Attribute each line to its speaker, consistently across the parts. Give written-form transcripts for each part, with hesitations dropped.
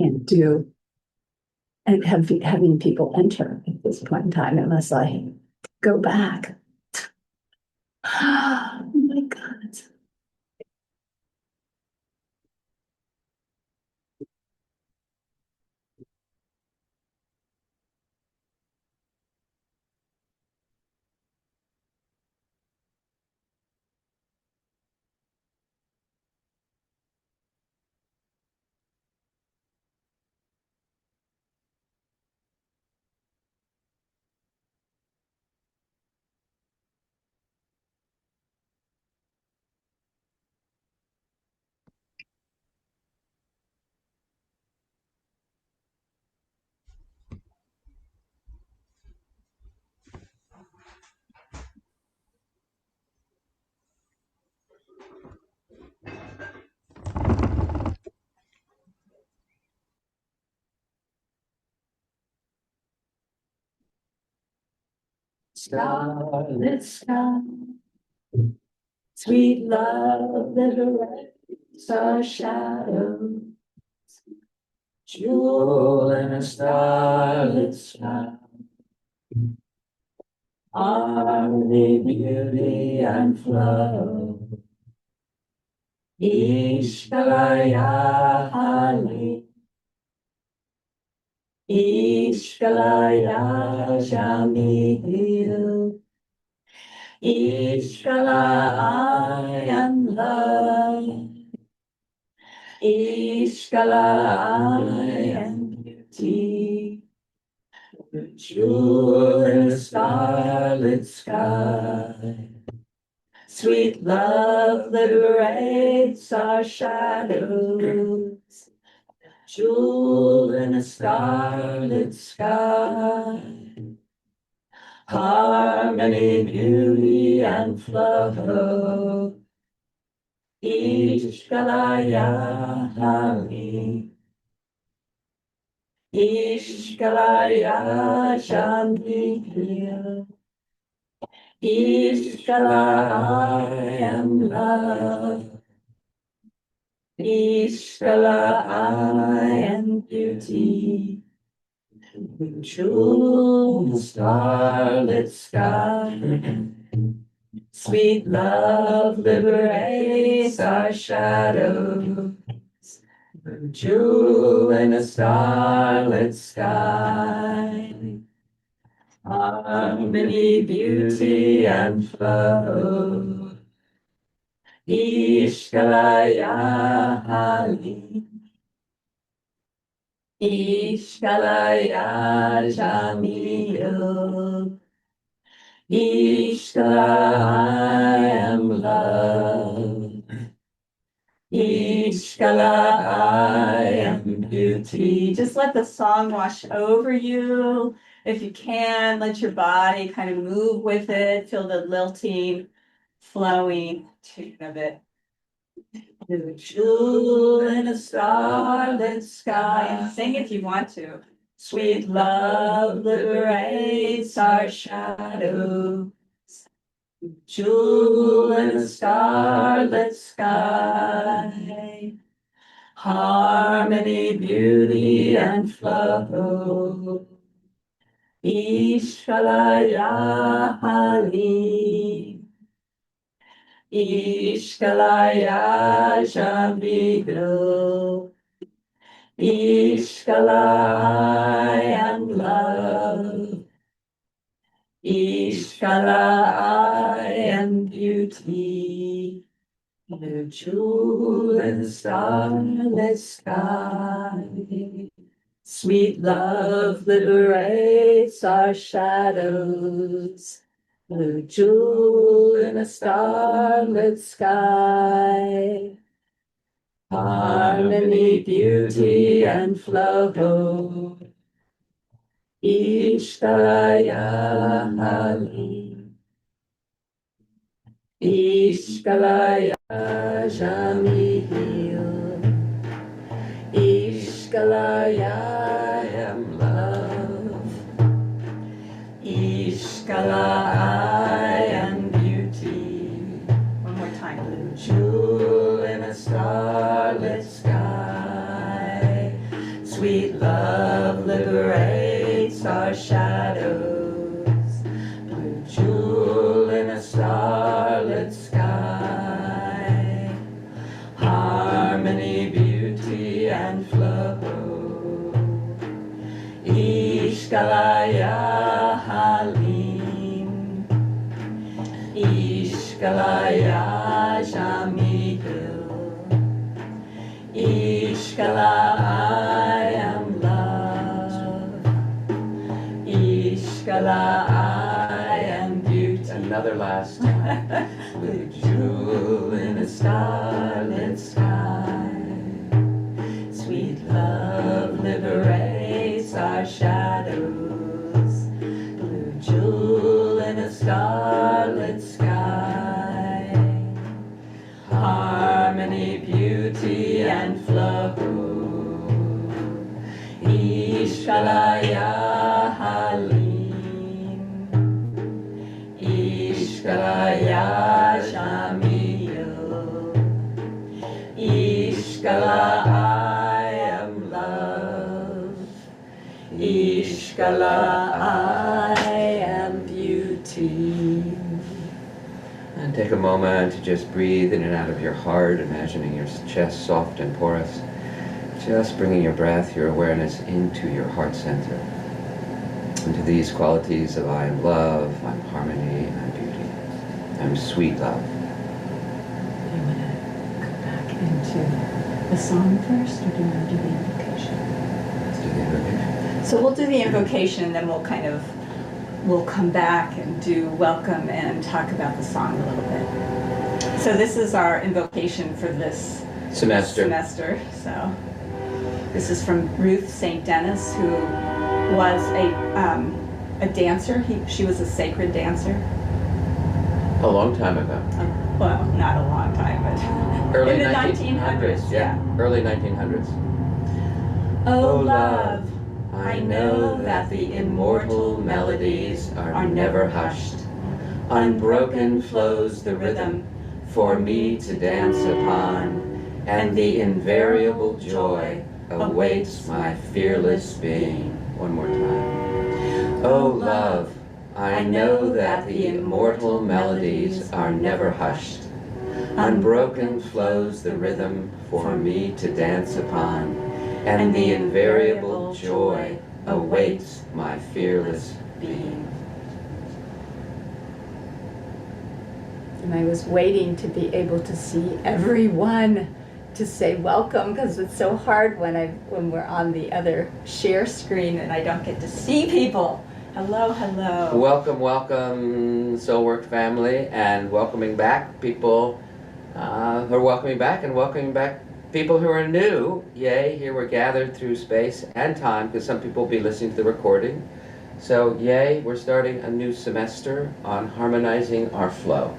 Speaker 1: can't do and having people enter at this point in time unless I go back. Oh my God. Starlit sky, sweet love liberates our shadow. Jewel in a starlit sky, harmony, beauty, and flow. Ishkalaya Hali, Ishkalaya Shamiru, Ishkalaya and love, Ishkalaya and beauty. Jewel in a starlit sky, sweet love liberates our shadows. Jewel in a starlit sky, harmony, beauty, and flow. Ishkalaya Hari, Ishkalaya Shanti, Ishkalaya love, Ishkalaya beauty. Jewel starlit sky, sweet love liberates our shadows. Jewel in a starlit sky, harmony, beauty, and flow. Ishkalaya Hari, Ishkalaya Jamil, Ishkalaya love, Ishkalaya beauty. Just let the song wash over you. If you can, let your body kind of move with it. Feel the lilting, flowing tune of it. The jewel in a starlit sky. And sing if you want to. Sweet love liberates our shadows. Jewel in a starlit sky. Harmony, beauty, and flow. Ishkalaya Hari. Ishkalaya Shambido, Ishkalaya love, Ishkalaya beauty. The jewel in the starlit sky, sweet love liberates our shadows. The jewel in a starlit sky, harmony, beauty, and flow. Ishkalaya Hari, Ishkalaya Jamil, Ishkalaya love, Ishkalaya beauty. One more time. Blue jewel in a starlit sky, Ishkalaya Halim, Ishkalaya Jamilu, Ishkala I am love, Ishkala I am beauty.
Speaker 2: Another last time.
Speaker 1: Blue jewel in a starlit sky, sweet love liberates our shadows. Blue jewel in a starlit sky, harmony, beauty, and flow. Ishkalaya Halim, Ishkalaya Shamiel, Ishkala I am love, Ishkala I am beauty.
Speaker 2: And take a moment to just breathe in and out of your heart, imagining your chest soft and porous. Just bringing your breath, your awareness into your heart center, into these qualities of I am love, I'm harmony, I'm beauty, I'm sweet love.
Speaker 1: Do you want to go back into the song first, or do you want to do the invocation?
Speaker 2: Let's do the invocation.
Speaker 1: So we'll do the invocation, and then we'll come back and do welcome and talk about the song a little bit. So this is our invocation for this semester. So this is from Ruth St. Dennis, who was a dancer. She was a sacred dancer.
Speaker 2: A long time ago.
Speaker 1: Well, not a long time, but
Speaker 2: Early
Speaker 1: in the
Speaker 2: 1900s. Yeah, early 1900s.
Speaker 1: Oh love, I know that the immortal melodies are never hushed. Unbroken flows the rhythm for me to dance upon, and the invariable joy awaits my fearless being.
Speaker 2: One more time. Oh love, I know that the immortal melodies are never hushed. Unbroken flows the rhythm for me to dance upon, and the invariable joy awaits my fearless being.
Speaker 1: And I was waiting to be able to see everyone to say welcome, because it's so hard when we're on the other share screen and I don't get to see people. Hello, hello.
Speaker 2: Welcome, welcome, SoulWork family, and welcoming back people who are welcoming back, and welcoming back people who are new. Yay, here we're gathered through space and time, because some people will be listening to the recording. So yay, we're starting a new semester on harmonizing our flow.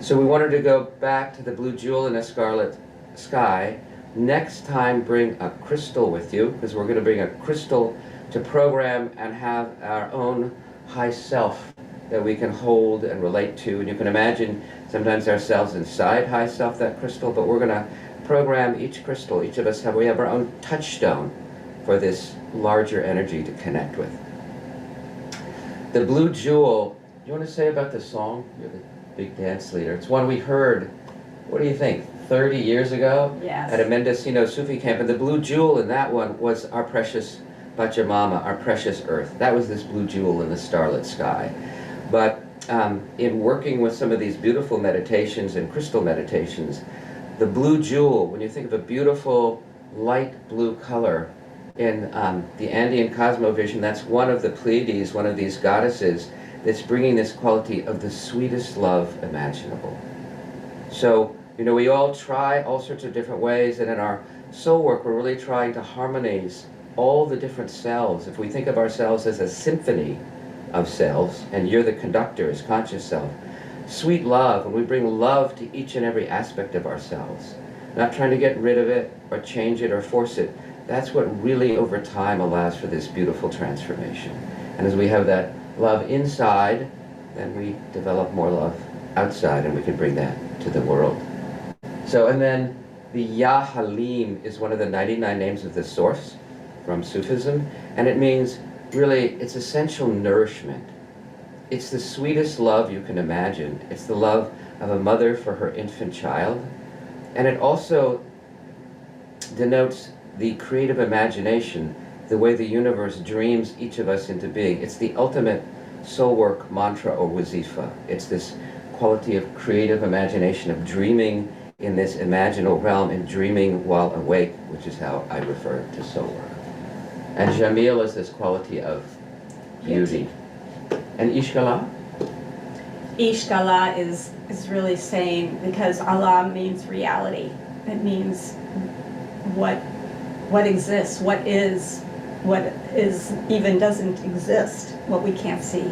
Speaker 2: So we wanted to go back to the blue jewel in a scarlet sky. Next time, bring a crystal with you, because we're going to bring a crystal to program and have our own high self that we can hold and relate to. And you can imagine sometimes ourselves inside high self, that crystal, but we're going to program each crystal. Each of us we have our own touchstone for this larger energy to connect with. The blue jewel, you want to say about the song? You're the big dance leader. It's one we heard, what do you think, 30 years ago?
Speaker 1: Yes.
Speaker 2: At a Mendocino Sufi camp. And the blue jewel in that one was our precious Pachamama, our precious earth. That was this blue jewel in the starlit sky. But in working with some of these beautiful meditations and crystal meditations, the blue jewel, when you think of a beautiful light blue color in the Andean cosmovision, that's one of the Pleiades, one of these goddesses that's bringing this quality of the sweetest love imaginable. So, you know, we all try all sorts of different ways, and in our soul work, we're really trying to harmonize all the different selves. If we think of ourselves as a symphony of selves, and you're the conductor as conscious self, sweet love, and we bring love to each and every aspect of ourselves, not trying to get rid of it or change it or force it. That's what really over time allows for this beautiful transformation. And as we have that love inside, then we develop more love outside, and we can bring that to the world. So, and then the Ya Halim is one of the 99 names of the source from Sufism, and it means really, it's essential nourishment. It's the sweetest love you can imagine. It's the love of a mother for her infant child, and it also denotes the creative imagination the way the universe dreams each of us into being. It's the ultimate soul work mantra or wazifa. It's this quality of creative imagination, of dreaming in this imaginal realm and dreaming while awake, which is how I refer to soul work. And Jamil is this quality of beauty. And Ishkala?
Speaker 1: Ishkala is really saying, because Allah means reality. It means what exists, what is even doesn't exist, what we can't see.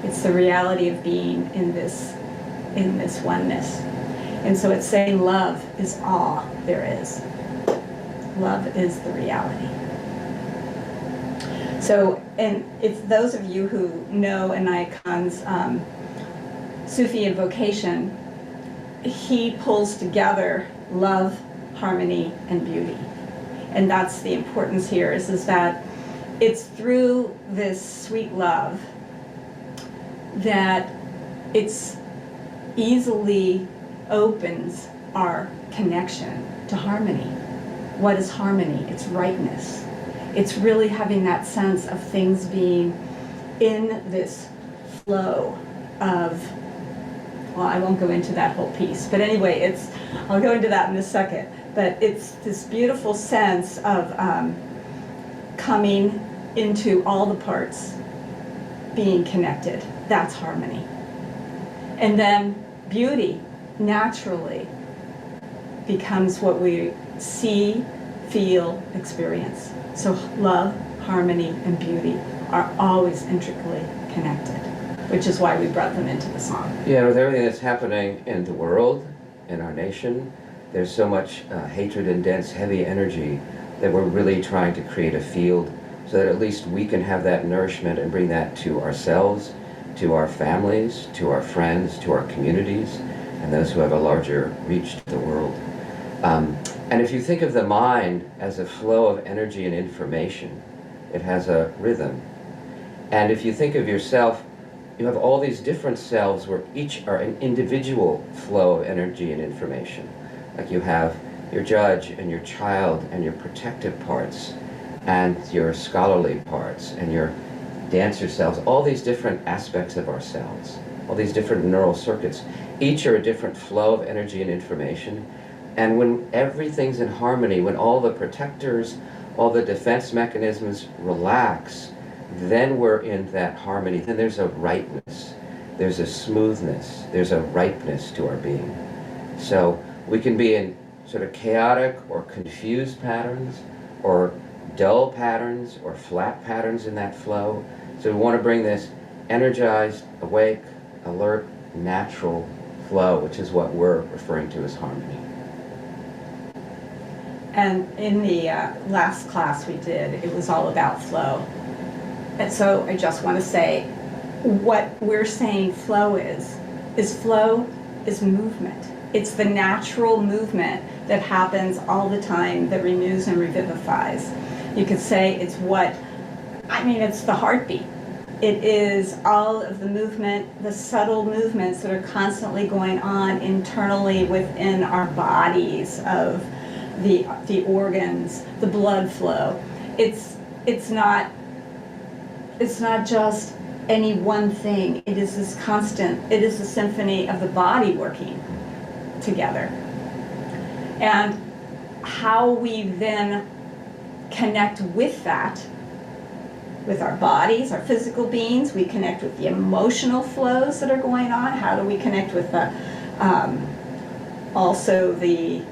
Speaker 1: It's the reality of being in this oneness. And so it's saying love is all there is. Love is the reality. So, and if those of you who know Anaya Khan's Sufi invocation, he pulls together love, harmony, and beauty. And that's the importance here, is that it's through this sweet love that it's easily opens our connection to harmony. What is harmony? It's rightness. It's really having that sense of things being in this flow of, well, I won't go into that whole piece, but anyway, I'll go into that in a second. But it's this beautiful sense of coming into all the parts being connected. That's harmony. And then beauty naturally becomes what we see, feel, experience. So love, harmony, and beauty are always intricately connected, which is why we brought them into the song.
Speaker 2: Yeah, with everything that's happening in the world, in our nation, there's so much hatred and dense, heavy energy that we're really trying to create a field so that at least we can have that nourishment and bring that to ourselves, to our families, to our friends, to our communities, and those who have a larger reach to the world. And if you think of the mind as a flow of energy and information, it has a rhythm. And if you think of yourself, you have all these different selves where each are an individual flow of energy and information. Like you have your judge and your child and your protective parts and your scholarly parts and your dancer selves, all these different aspects of ourselves, all these different neural circuits. Each are a different flow of energy and information. And when everything's in harmony, when all the protectors, all the defense mechanisms relax, then we're in that harmony. Then there's a rightness, there's a smoothness, there's a ripeness to our being. So we can be in sort of chaotic or confused patterns, or dull patterns, or flat patterns in that flow. So we want to bring this energized, awake, alert, natural flow, which is what we're referring to as harmony.
Speaker 1: And in the last class we did, it was all about flow. And so I just want to say, what we're saying flow is flow is movement. It's the natural movement that happens all the time that renews and revivifies. You could say it's it's the heartbeat. It is all of the movement, the subtle movements that are constantly going on internally within our bodies of the organs, the blood flow. It's not just any one thing. It is this constant, it is the symphony of the body working together. And how we then connect with that, with our bodies, our physical beings, we connect with the emotional flows that are going on. How do we connect with the also the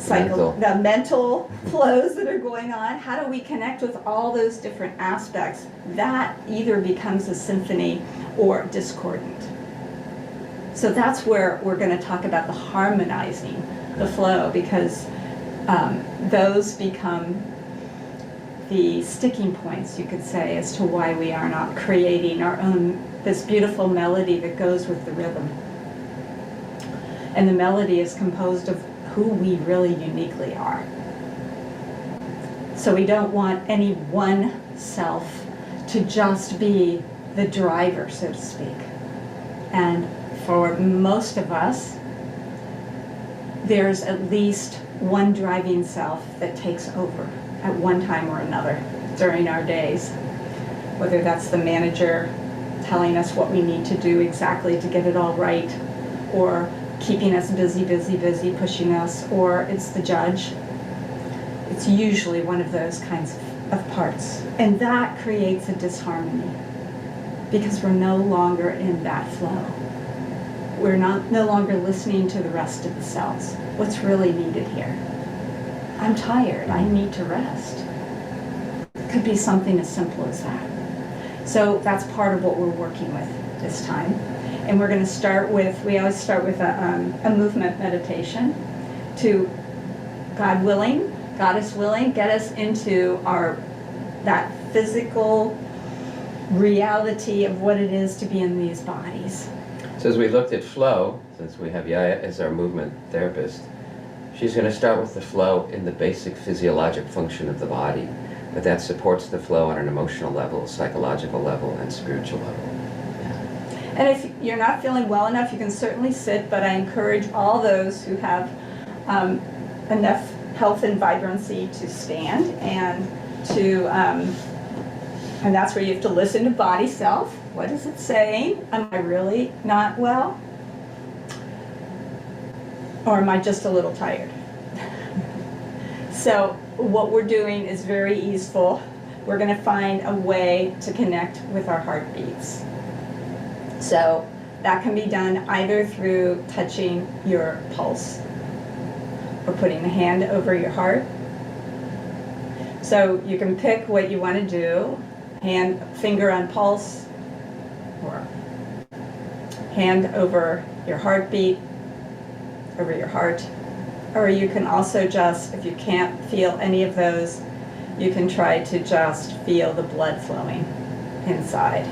Speaker 1: the mental flows that are going on? How do we connect with all those different aspects? That either becomes a symphony or discordant. So that's where we're going to talk about the harmonizing the flow, because those become the sticking points, you could say, as to why we are not creating our own, this beautiful melody that goes with the rhythm. And the melody is composed of who we really uniquely are. So we don't want any one self to just be the driver, so to speak. And for most of us, there's at least one driving self that takes over at one time or another. during our days. Whether that's the manager telling us what we need to do exactly to get it all right, or keeping us busy, pushing us, or it's the judge. It's usually one of those kinds of parts. And that creates a disharmony because we're no longer in that flow. We're no longer listening to the rest of the cells. What's really needed here? I'm tired, I need to rest. It could be something as simple as that. So that's part of what we're working with this time. And we're going to start with, we always start with a movement meditation to, God willing, Goddess willing, get us into that physical reality of what it is to be in these bodies.
Speaker 2: So as we looked at flow, since we have Yaya as our movement therapist, she's going to start with the flow in the basic physiologic function of the body, but that supports the flow on an emotional level, psychological level, and spiritual level.
Speaker 1: And if you're not feeling well enough, you can certainly sit, but I encourage all those who have enough health and vibrancy to stand and to, and that's where you have to listen to body self. What is it saying? Am I really not well? Or am I just a little tired? So what we're doing is very easeful. We're going to find a way to connect with our heartbeats. So that can be done either through touching your pulse or putting the hand over your heart. So you can pick what you want to do, finger on pulse, or hand over your heartbeat, over your heart. Or you can also just, if you can't feel any of those, you can try to just feel the blood flowing inside.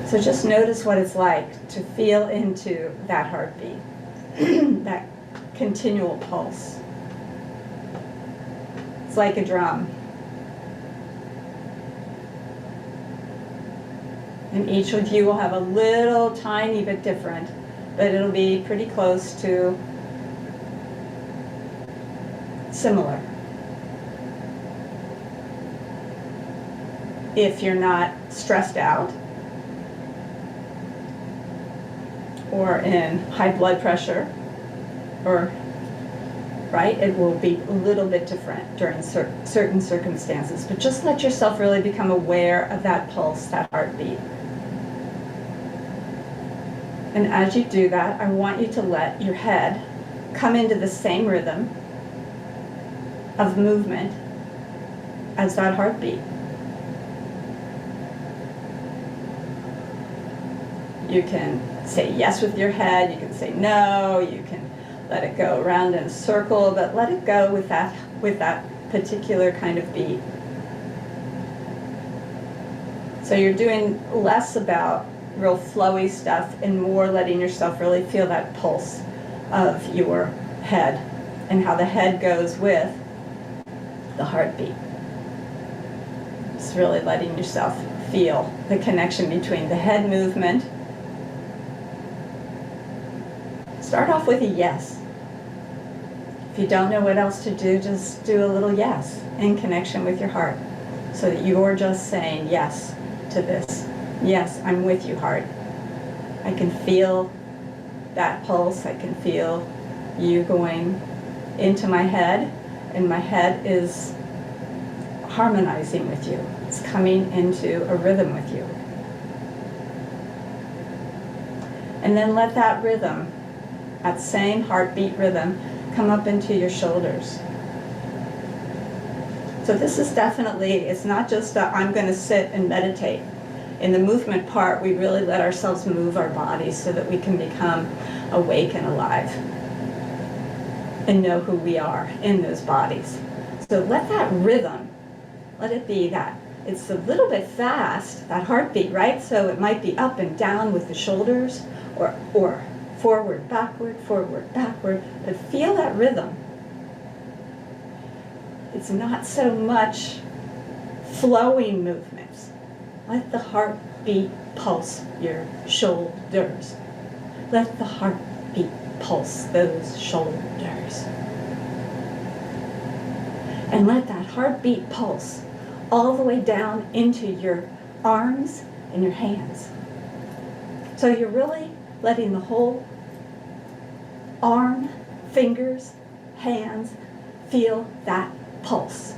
Speaker 1: So just notice what it's like to feel into that heartbeat, that continual pulse. It's like a drum. And each of you will have a little tiny bit different, but it'll be pretty close to similar. If you're not stressed out, or in high blood pressure, or right, it will be a little bit different during certain circumstances. But just let yourself really become aware of that pulse, that heartbeat. And as you do that, I want you to let your head come into the same rhythm of movement as that heartbeat. You can say yes with your head, you can say no, you can let it go around in a circle, but let it go with that particular kind of beat. So you're doing less about real flowy stuff and more letting yourself really feel that pulse of your head and how the head goes with the heartbeat. Just really letting yourself feel the connection between the head movement. Start off with a yes. If you don't know what else to do, just do a little yes in connection with your heart so that you're just saying yes to this. Yes, I'm with you, heart. I can feel that pulse. I can feel you going into my head, and my head is harmonizing with you. It's coming into a rhythm with you. And then let that rhythm, that same heartbeat rhythm, come up into your shoulders. So this is definitely, it's not just I'm going to sit and meditate. In the movement part, we really let ourselves move our bodies so that we can become awake and alive and know who we are in those bodies. So let that rhythm, let it be that. It's a little bit fast, that heartbeat, right? So it might be up and down with the shoulders, or forward, backward, but feel that rhythm. It's not so much flowing movements. Let the heartbeat pulse your shoulders. Let the heartbeat pulse those shoulders. And let that heartbeat pulse all the way down into your arms and your hands. So you're really letting the whole arm, fingers, hands feel that pulse.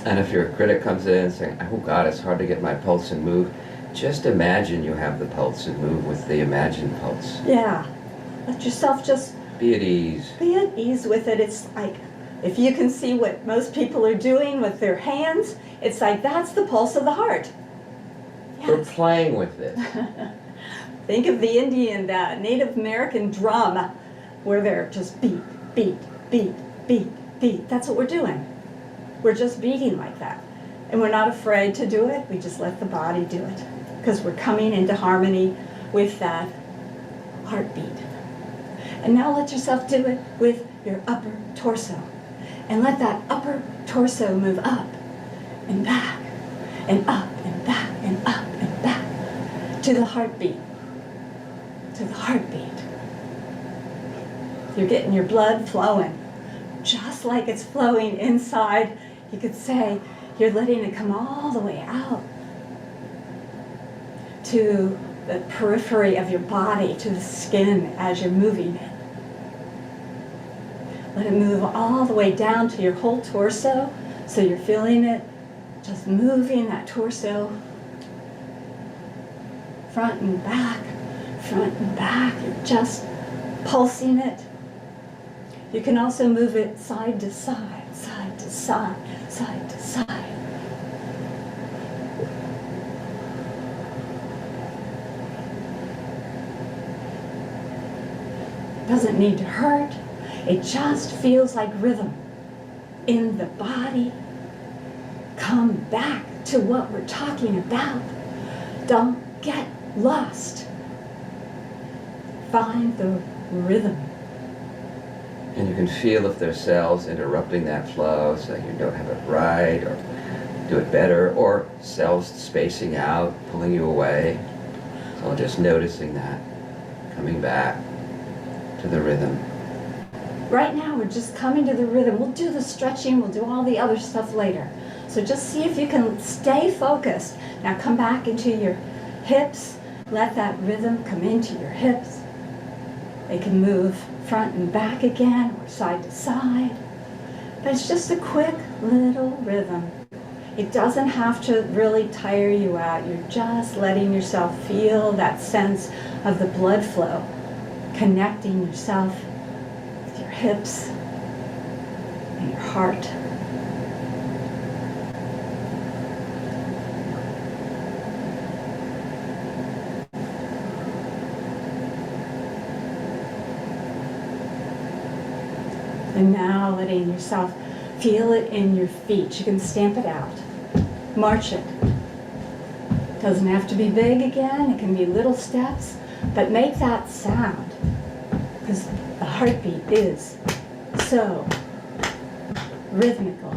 Speaker 2: And if your critic comes in saying, oh God, it's hard to get my pulse and move, just imagine you have the pulse and move with the imagined pulse.
Speaker 1: Yeah. Let yourself just
Speaker 2: be at ease.
Speaker 1: Be at ease with it. It's like, if you can see what most people are doing with their hands, it's like that's the pulse of the heart. Yes.
Speaker 2: We're playing with it.
Speaker 1: Think of the Indian, Native American drum, where they're just beat, beat, beat, beat, beat. That's what we're doing. We're just beating like that. And we're not afraid to do it. We just let the body do it. Because we're coming into harmony with that heartbeat. And now let yourself do it with your upper torso. And let that upper torso move up and back and up and back and up and back to the heartbeat. To the heartbeat. You're getting your blood flowing just like it's flowing inside. You could say you're letting it come all the way out to the periphery of your body, to the skin as you're moving it. Let it move all the way down to your whole torso, so you're feeling it just moving that torso front and back, front and back. You're just pulsing it. You can also move it side to side, side to side, side to side. Doesn't need to hurt. It just feels like rhythm in the body. Come back to what we're talking about. Don't get lost. Find the rhythm.
Speaker 2: And you can feel if there's cells interrupting that flow so you don't have it right or do it better, or cells spacing out, pulling you away. So just noticing that, coming back to the rhythm.
Speaker 1: Right now we're just coming to the rhythm. We'll do the stretching, we'll do all the other stuff later. So just see if you can stay focused. Now come back into your hips. Let that rhythm come into your hips. They can move front and back again, or side to side. But it's just a quick little rhythm. It doesn't have to really tire you out. You're just letting yourself feel that sense of the blood flow, connecting yourself with your hips and your heart. And now letting yourself feel it in your feet. You can stamp it out. March it. Doesn't have to be big again. It can be little steps. But make that sound. Because the heartbeat is so rhythmical.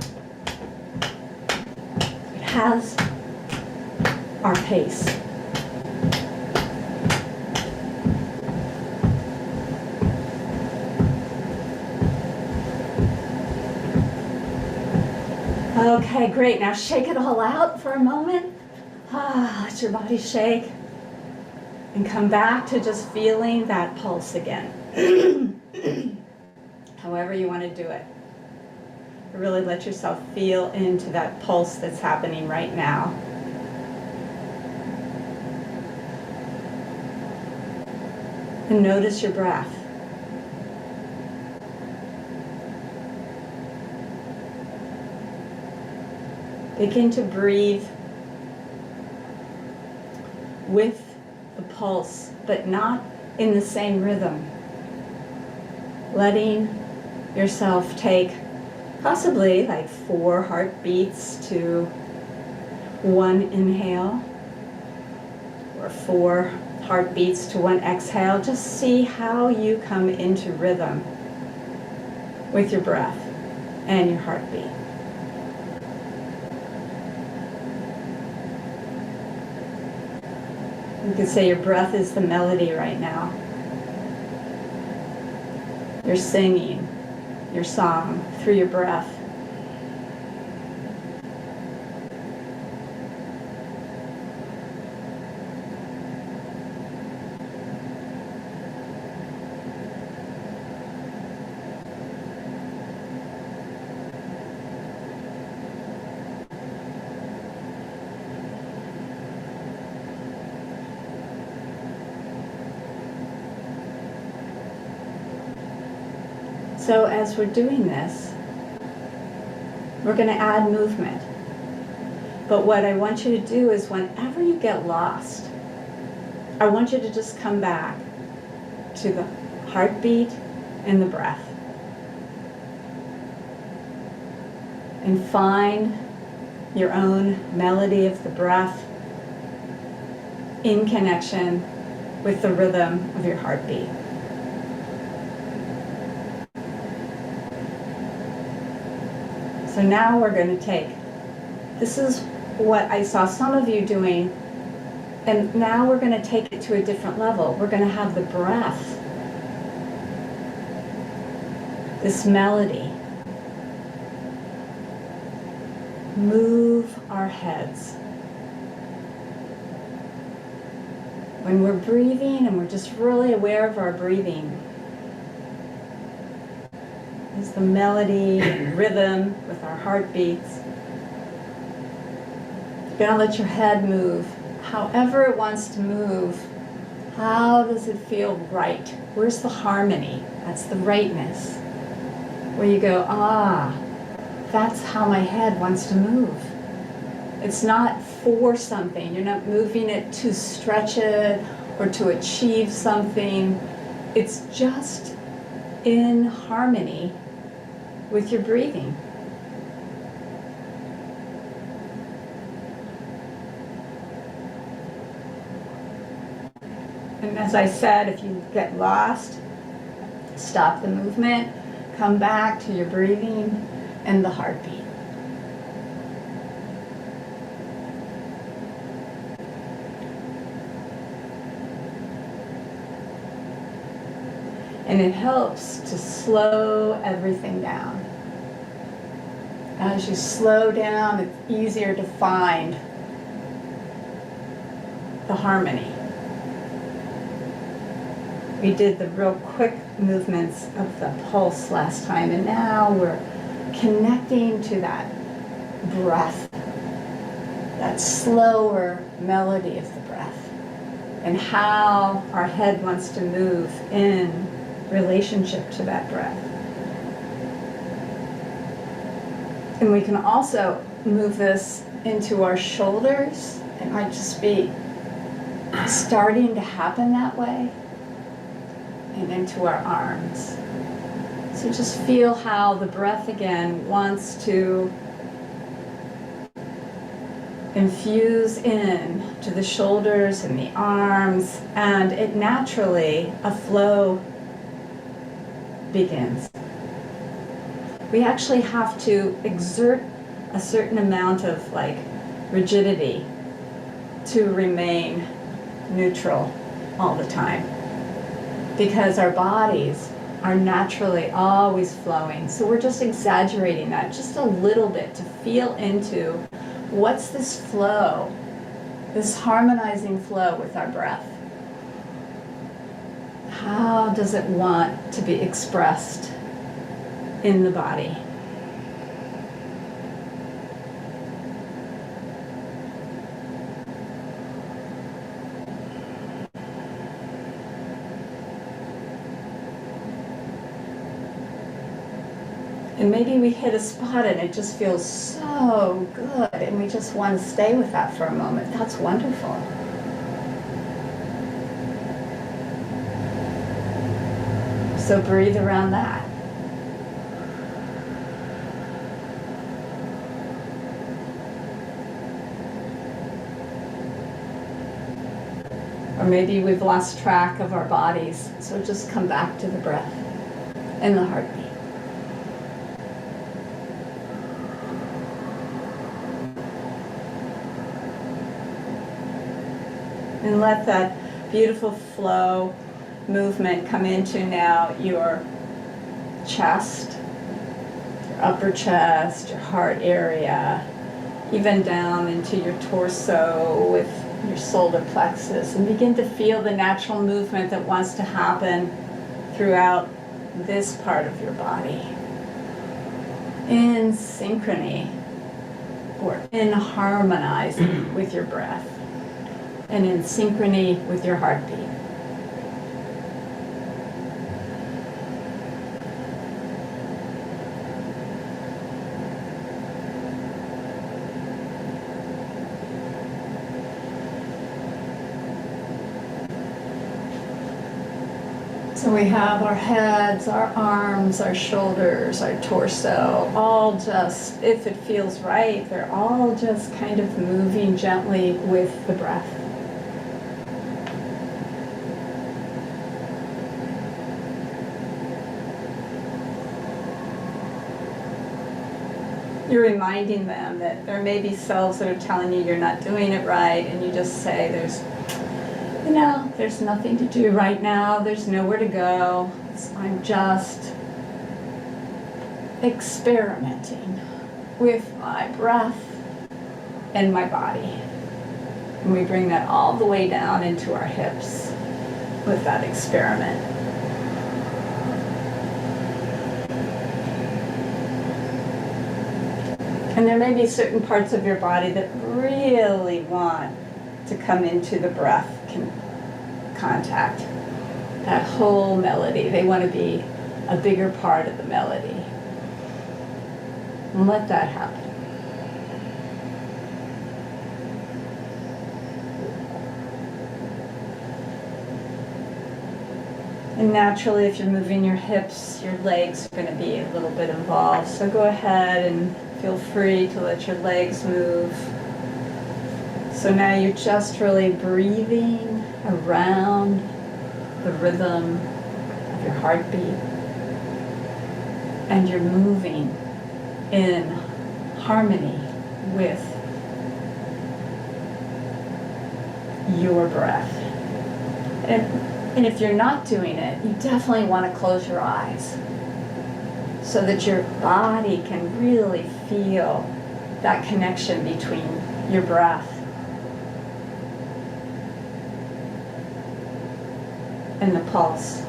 Speaker 1: It has our pace. Okay, great. Now shake it all out for a moment. Let your body shake. And come back to just feeling that pulse again. However you want to do it. Really let yourself feel into that pulse that's happening right now. And notice your breath. Begin to breathe with the pulse, but not in the same rhythm. Letting yourself take possibly like 4 heartbeats to 1 inhale, or 4 heartbeats to 1 exhale. Just see how you come into rhythm with your breath and your heartbeat. You could say your breath is the melody right now. You're singing your song through your breath. So as we're doing this, we're going to add movement. But what I want you to do is whenever you get lost, I want you to just come back to the heartbeat and the breath. And find your own melody of the breath in connection with the rhythm of your heartbeat. So now we're going to this is what I saw some of you doing, and now we're going to take it to a different level. We're going to have the breath, this melody, move our heads. When we're breathing and we're just really aware of our breathing, is the melody and rhythm with our heartbeats. You're going to let your head move however it wants to move. How does it feel right? Where's the harmony? That's the rightness. Where you go, that's how my head wants to move. It's not for something. You're not moving it to stretch it or to achieve something. It's just in harmony with your breathing. And as I said, if you get lost, stop the movement, come back to your breathing and the heartbeat. And it helps to slow everything down. As you slow down, it's easier to find the harmony. We did the real quick movements of the pulse last time, and now we're connecting to that breath, that slower melody of the breath, and how our head wants to move in relationship to that breath. And we can also move this into our shoulders. It might just be starting to happen that way, and into our arms. So just feel how the breath again wants to infuse in to the shoulders and the arms, and it naturally, a flow begins. We actually have to exert a certain amount of rigidity to remain neutral all the time, because our bodies are naturally always flowing. So we're just exaggerating that just a little bit to feel into what's this flow, this harmonizing flow with our breath. How does it want to be expressed in the body? And maybe we hit a spot and it just feels so good, and we just want to stay with that for a moment. That's wonderful. So breathe around that. Or maybe we've lost track of our bodies, so just come back to the breath and the heartbeat. And let that beautiful flow movement come into now your chest, your upper chest, your heart area, even down into your torso with your solar plexus, and begin to feel the natural movement that wants to happen throughout this part of your body. In synchrony or in harmonizing with your breath and in synchrony with your heartbeat. So we have our heads, our arms, our shoulders, our torso, all just, if it feels right, they're all just kind of moving gently with the breath. You're reminding them that there may be selves that are telling you you're not doing it right, and you just say there's nothing to do right now, there's nowhere to go, I'm just experimenting with my breath and my body. And we bring that all the way down into our hips with that experiment. And there may be certain parts of your body that really want to come into the breath contact, that whole melody. They want to be a bigger part of the melody. And let that happen. And naturally, if you're moving your hips, your legs are going to be a little bit involved. So go ahead and feel free to let your legs move. So now you're just really breathing around the rhythm of your heartbeat. And you're moving in harmony with your breath. And if you're not doing it, you definitely want to close your eyes so that your body can really feel that connection between your breath and the pulse.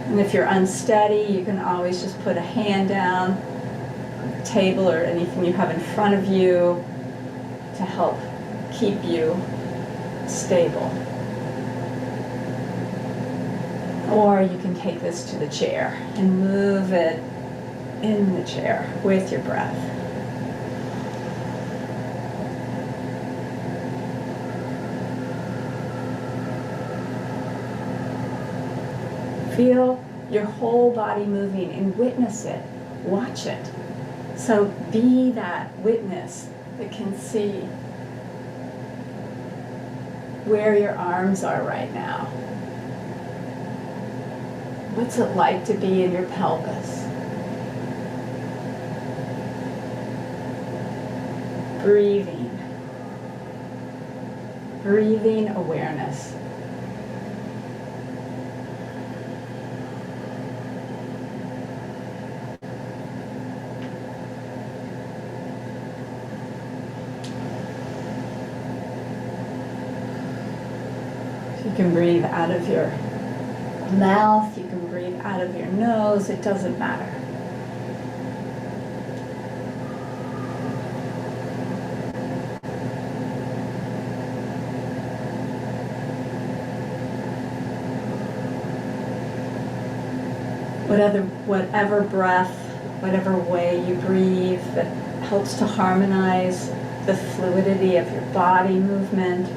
Speaker 1: And if you're unsteady, you can always just put a hand down on the table or anything you have in front of you to help keep you stable. Or you can take this to the chair and move it in the chair with your breath. Feel your whole body moving and witness it. Watch it. So be that witness that can see where your arms are right now. What's it like to be in your pelvis? Breathing. Breathing awareness. You can breathe out of your mouth, you can breathe out of your nose, it doesn't matter. Whatever breath, whatever way you breathe that helps to harmonize the fluidity of your body movement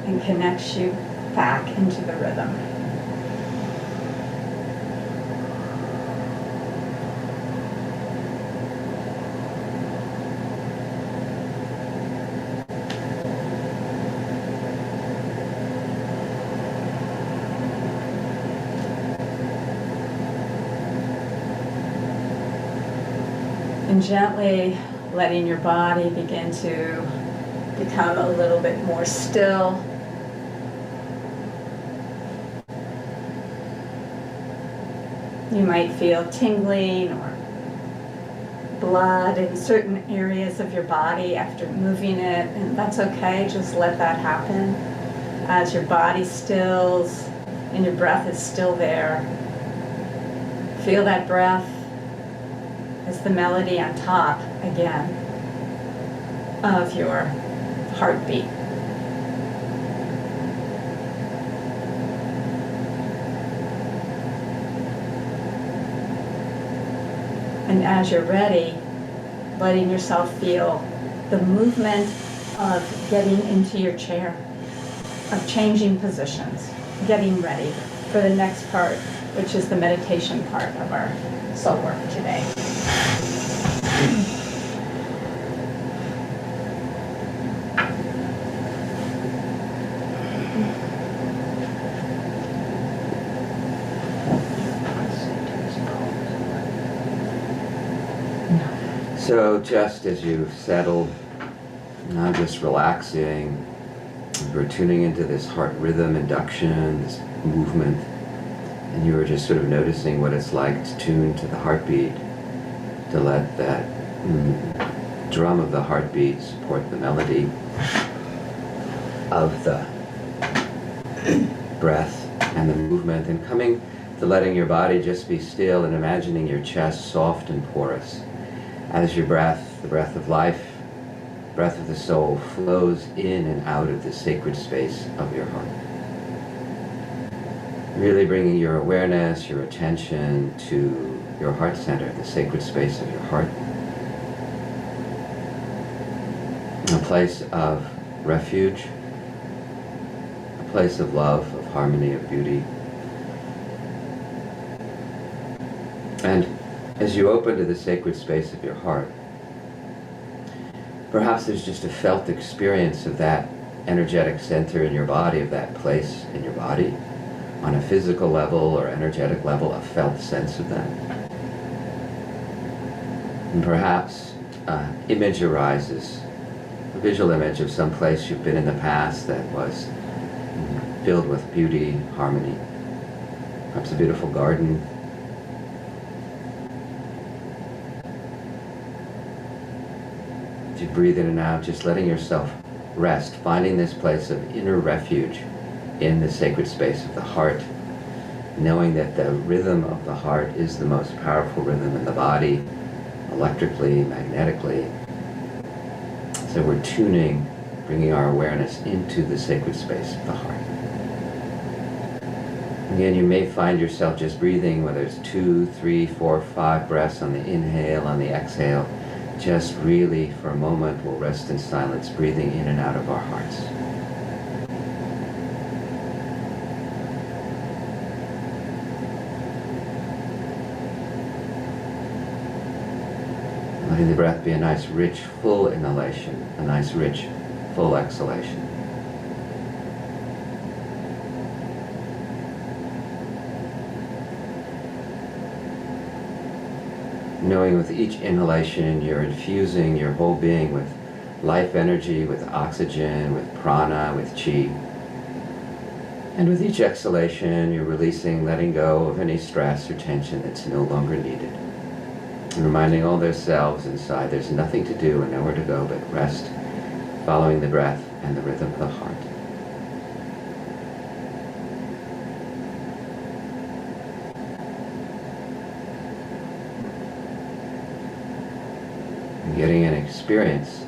Speaker 1: and connects you back into the rhythm. And gently letting your body begin to become a little bit more still. You might feel tingling or blood in certain areas of your body after moving it, and that's okay, just let that happen. As your body stills and your breath is still there, feel that breath as the melody on top again of your heartbeat. And as you're ready, letting yourself feel the movement of getting into your chair, of changing positions, getting ready for the next part, which is the meditation part of our soul work today.
Speaker 2: So just as you've settled, now just relaxing, we're tuning into this heart rhythm induction, this movement, and you were just sort of noticing what it's like to tune to the heartbeat, to let that drum of the heartbeat support the melody of the breath and the movement, and coming to letting your body just be still and imagining your chest soft and porous. As your breath, the breath of life, breath of the soul, flows in and out of the sacred space of your heart. Really bringing your awareness, your attention to your heart center, the sacred space of your heart. A place of refuge, a place of love, of harmony, of beauty. And as you open to the sacred space of your heart, perhaps there's just a felt experience of that energetic center in your body, of that place in your body, on a physical level or energetic level, a felt sense of that. And perhaps an image arises, a visual image of some place you've been in the past that was filled with beauty, harmony, perhaps a beautiful garden. As you breathe in and out, just letting yourself rest, finding this place of inner refuge in the sacred space of the heart, knowing that the rhythm of the heart is the most powerful rhythm in the body, electrically, magnetically. So we're tuning, bringing our awareness into the sacred space of the heart. Again, you may find yourself just breathing, whether it's 2, 3, 4, 5 breaths on the inhale, on the exhale. Just really, for a moment, we'll rest in silence, breathing in and out of our hearts. Letting the breath be a nice, rich, full inhalation, a nice, rich, full exhalation. Knowing with each inhalation you're infusing your whole being with life energy, with oxygen, with prana, with chi. And with each exhalation you're releasing, letting go of any stress or tension that's no longer needed. And reminding all those selves inside there's nothing to do and nowhere to go but rest, following the breath and the rhythm of the heart. Getting an experience.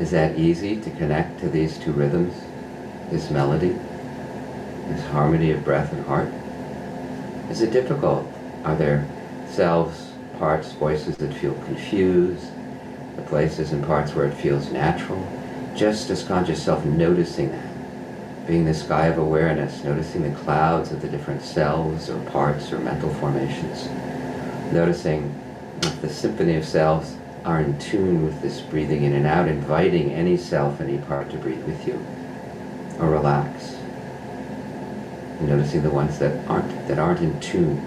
Speaker 2: Is that easy to connect to these two rhythms, this melody, this harmony of breath and heart? Is it difficult? Are there selves, parts, voices that feel confused, the places and parts where it feels natural? Just as conscious self noticing that, being the sky of awareness, noticing the clouds of the different selves or parts or mental formations, noticing if the symphony of selves are in tune with this breathing in and out, inviting any self, any part to breathe with you, or relax. Noticing the ones that aren't in tune.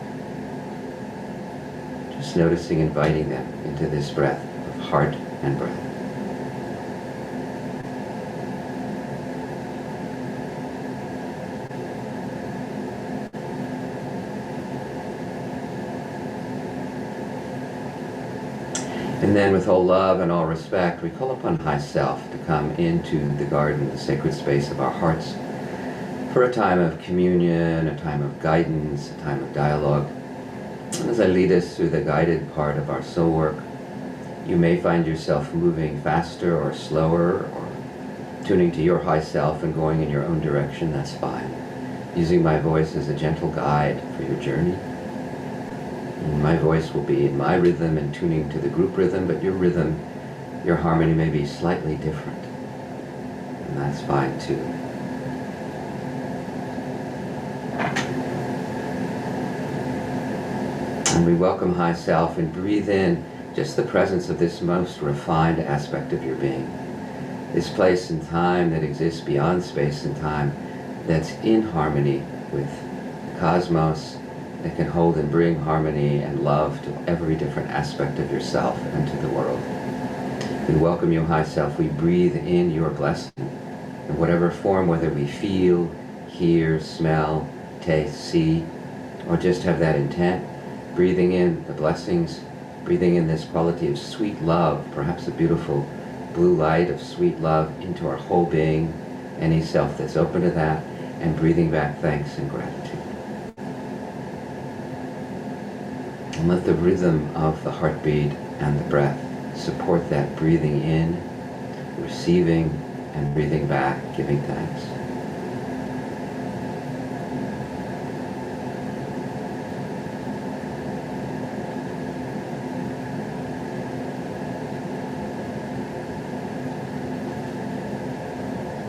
Speaker 2: Just noticing, inviting them into this breath of heart and breath. And then with all love and all respect, we call upon High Self to come into the garden, the sacred space of our hearts, for a time of communion, a time of guidance, a time of dialogue. And as I lead us through the guided part of our soul work, you may find yourself moving faster or slower, or tuning to your high self and going in your own direction. That's fine. Using my voice as a gentle guide for your journey. And my voice will be in my rhythm and tuning to the group rhythm, but your rhythm, your harmony may be slightly different. And that's fine too. And we welcome High Self and breathe in just the presence of this most refined aspect of your being. This place and time that exists beyond space and time, that's in harmony with the cosmos, that can hold and bring harmony and love to every different aspect of yourself and to the world. We welcome you, High Self. We breathe in your blessing in whatever form, whether we feel, hear, smell, taste, see, or just have that intent. Breathing in the blessings, breathing in this quality of sweet love, perhaps a beautiful blue light of sweet love into our whole being, any self that's open to that, and breathing back thanks and gratitude. And let the rhythm of the heartbeat and the breath support that breathing in, receiving, and breathing back, giving thanks.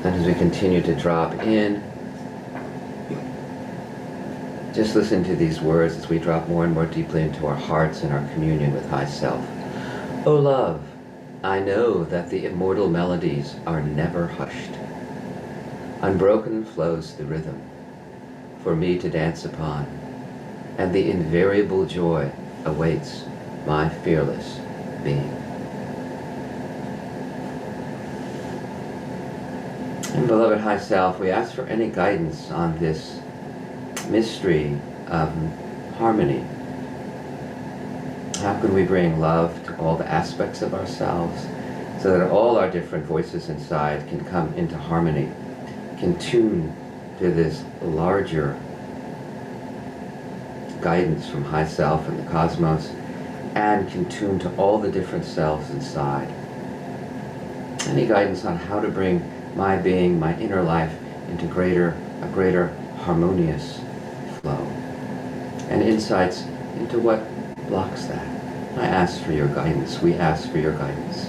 Speaker 2: And as we continue to drop in, just listen to these words as we drop more and more deeply into our hearts and our communion with High Self. O love, I know that the immortal melodies are never hushed. Unbroken flows the rhythm for me to dance upon, and the invariable joy awaits my fearless being. And beloved High Self, we ask for any guidance on this mystery of harmony. How can we bring love to all the aspects of ourselves so that all our different voices inside can come into harmony, can tune to this larger guidance from High Self and the cosmos, and can tune to all the different selves inside. Any guidance on how to bring my being, my inner life, into a greater harmonious flow, and insights into what blocks that. I ask for your guidance. We ask for your guidance.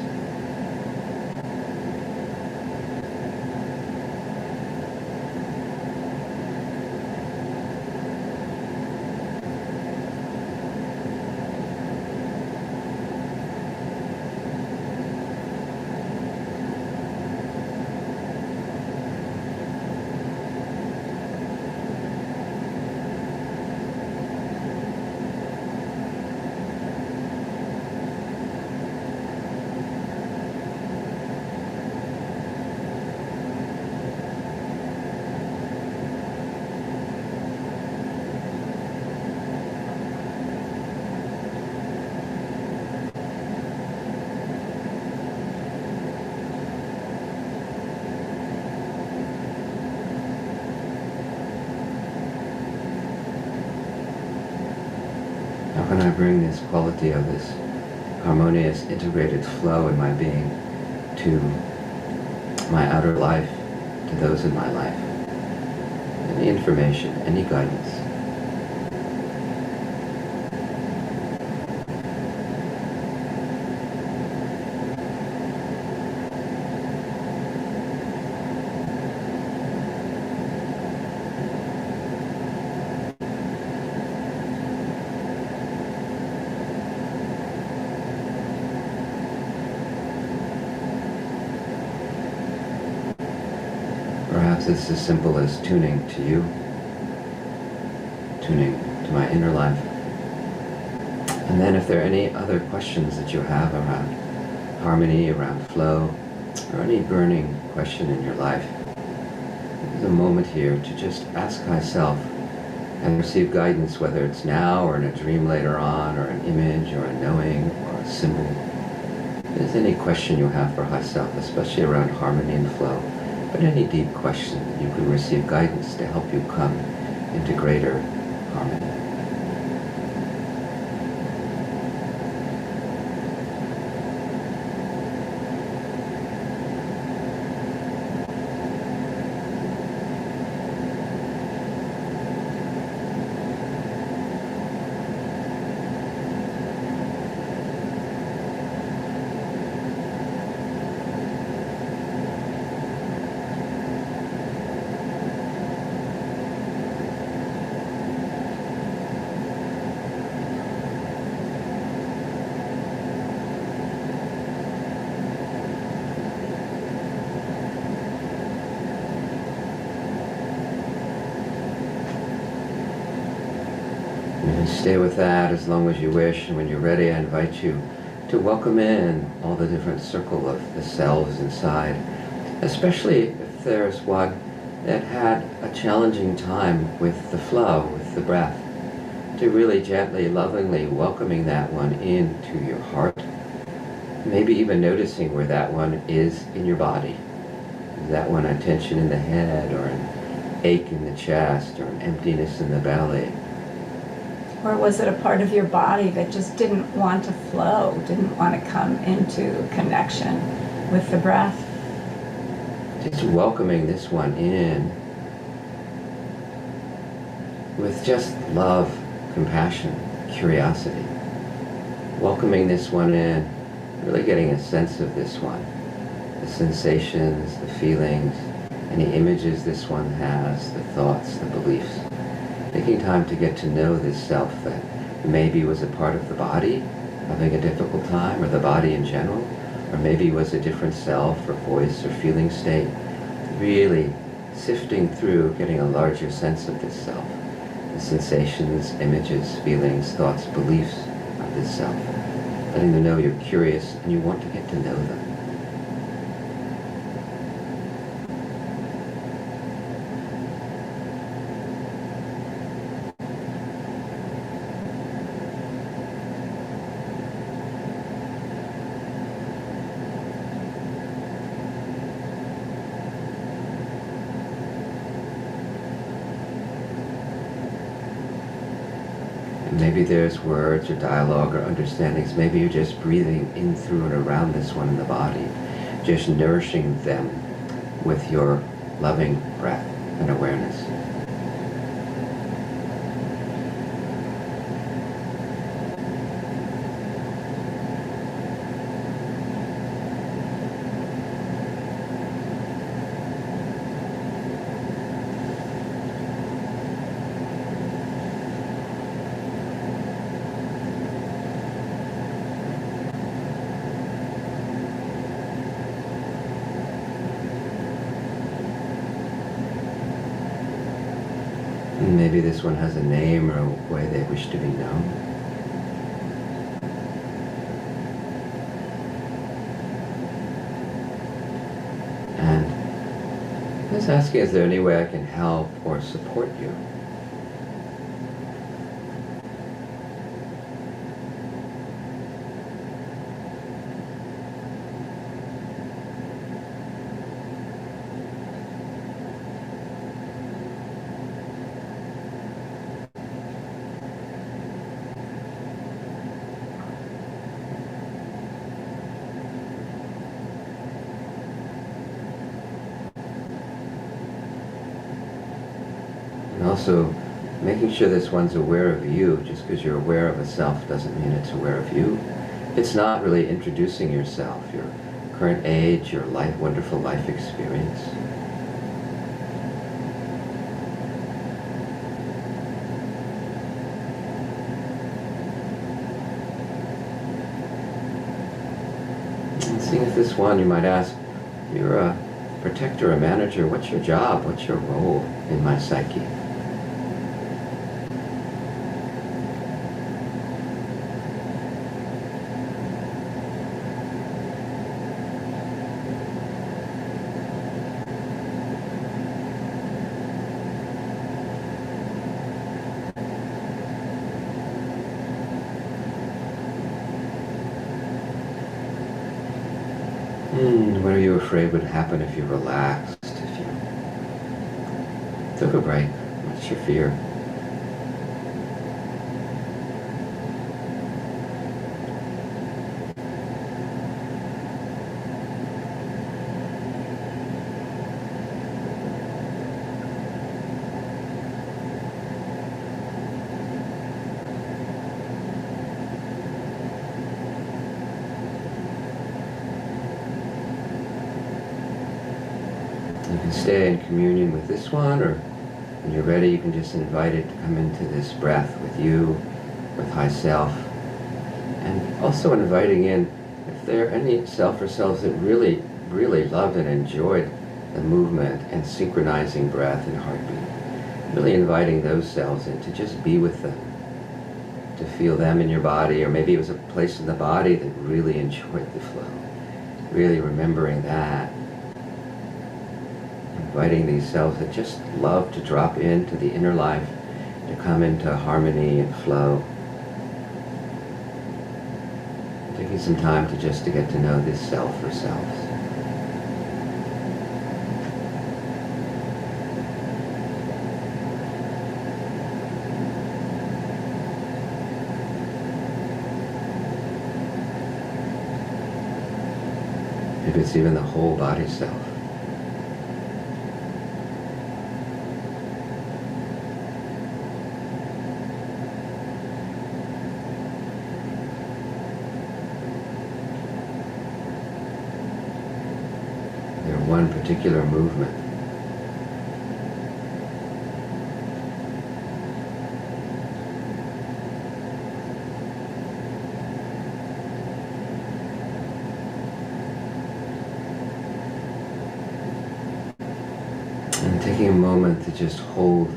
Speaker 2: How can I bring this quality of this harmonious, integrated flow in my being to my outer life, to those in my life? Any information, any guidance? Perhaps it's as simple as tuning to you, tuning to my inner life. And then if there are any other questions that you have around harmony, around flow, or any burning question in your life, there's a moment here to just ask High Self and receive guidance, whether it's now or in a dream later on, or an image or a knowing or a symbol. If there's any question you have for high self, especially around harmony and flow, but any deep question, you can receive guidance to help you come into greater harmony. You can stay with that as long as you wish, and when you're ready, I invite you to welcome in all the different circle of the selves inside, especially if there's one that had a challenging time with the flow, with the breath, to really gently, lovingly welcoming that one into your heart, maybe even noticing where that one is in your body. Is that one a tension in the head, or an ache in the chest, or an emptiness in the belly?
Speaker 1: Or was it a part of your body that just didn't want to flow, didn't want to come into connection with the breath?
Speaker 2: Just welcoming this one in with just love, compassion, curiosity. Welcoming this one in, really getting a sense of this one. The sensations, the feelings, any images this one has, the thoughts, the beliefs. Taking time to get to know this self that maybe was a part of the body, having a difficult time, or the body in general, or maybe was a different self or voice or feeling state. Really sifting through, getting a larger sense of this self. The sensations, images, feelings, thoughts, beliefs of this self. Letting them know you're curious and you want to get to know them. Maybe there's words or dialogue or understandings. Maybe you're just breathing in, through, and around this one in the body, just nourishing them with your loving breath and awareness. Maybe this one has a name or a way they wish to be known. And just asking, is there any way I can help or support you? And also making sure this one's aware of you. Just because you're aware of a self doesn't mean it's aware of you. It's not really introducing yourself, your current age, your life, wonderful life experience. And seeing if this one, you might ask, you're a protector, a manager, what's your job? What's your role in my psyche? What are you afraid would happen if you relaxed, if you took a break? What's your fear? You can stay in communion with this one, or when you're ready, you can just invite it to come into this breath with you, with High Self. And also inviting in, if there are any self or selves that really, really loved and enjoyed the movement and synchronizing breath and heartbeat, really inviting those selves in to just be with them, to feel them in your body, or maybe it was a place in the body that really enjoyed the flow. Really remembering that. Inviting these selves that just love to drop into the inner life, to come into harmony and flow. Taking some time to just to get to know this self or selves. Maybe it's even the whole body self. One particular movement. And taking a moment to just hold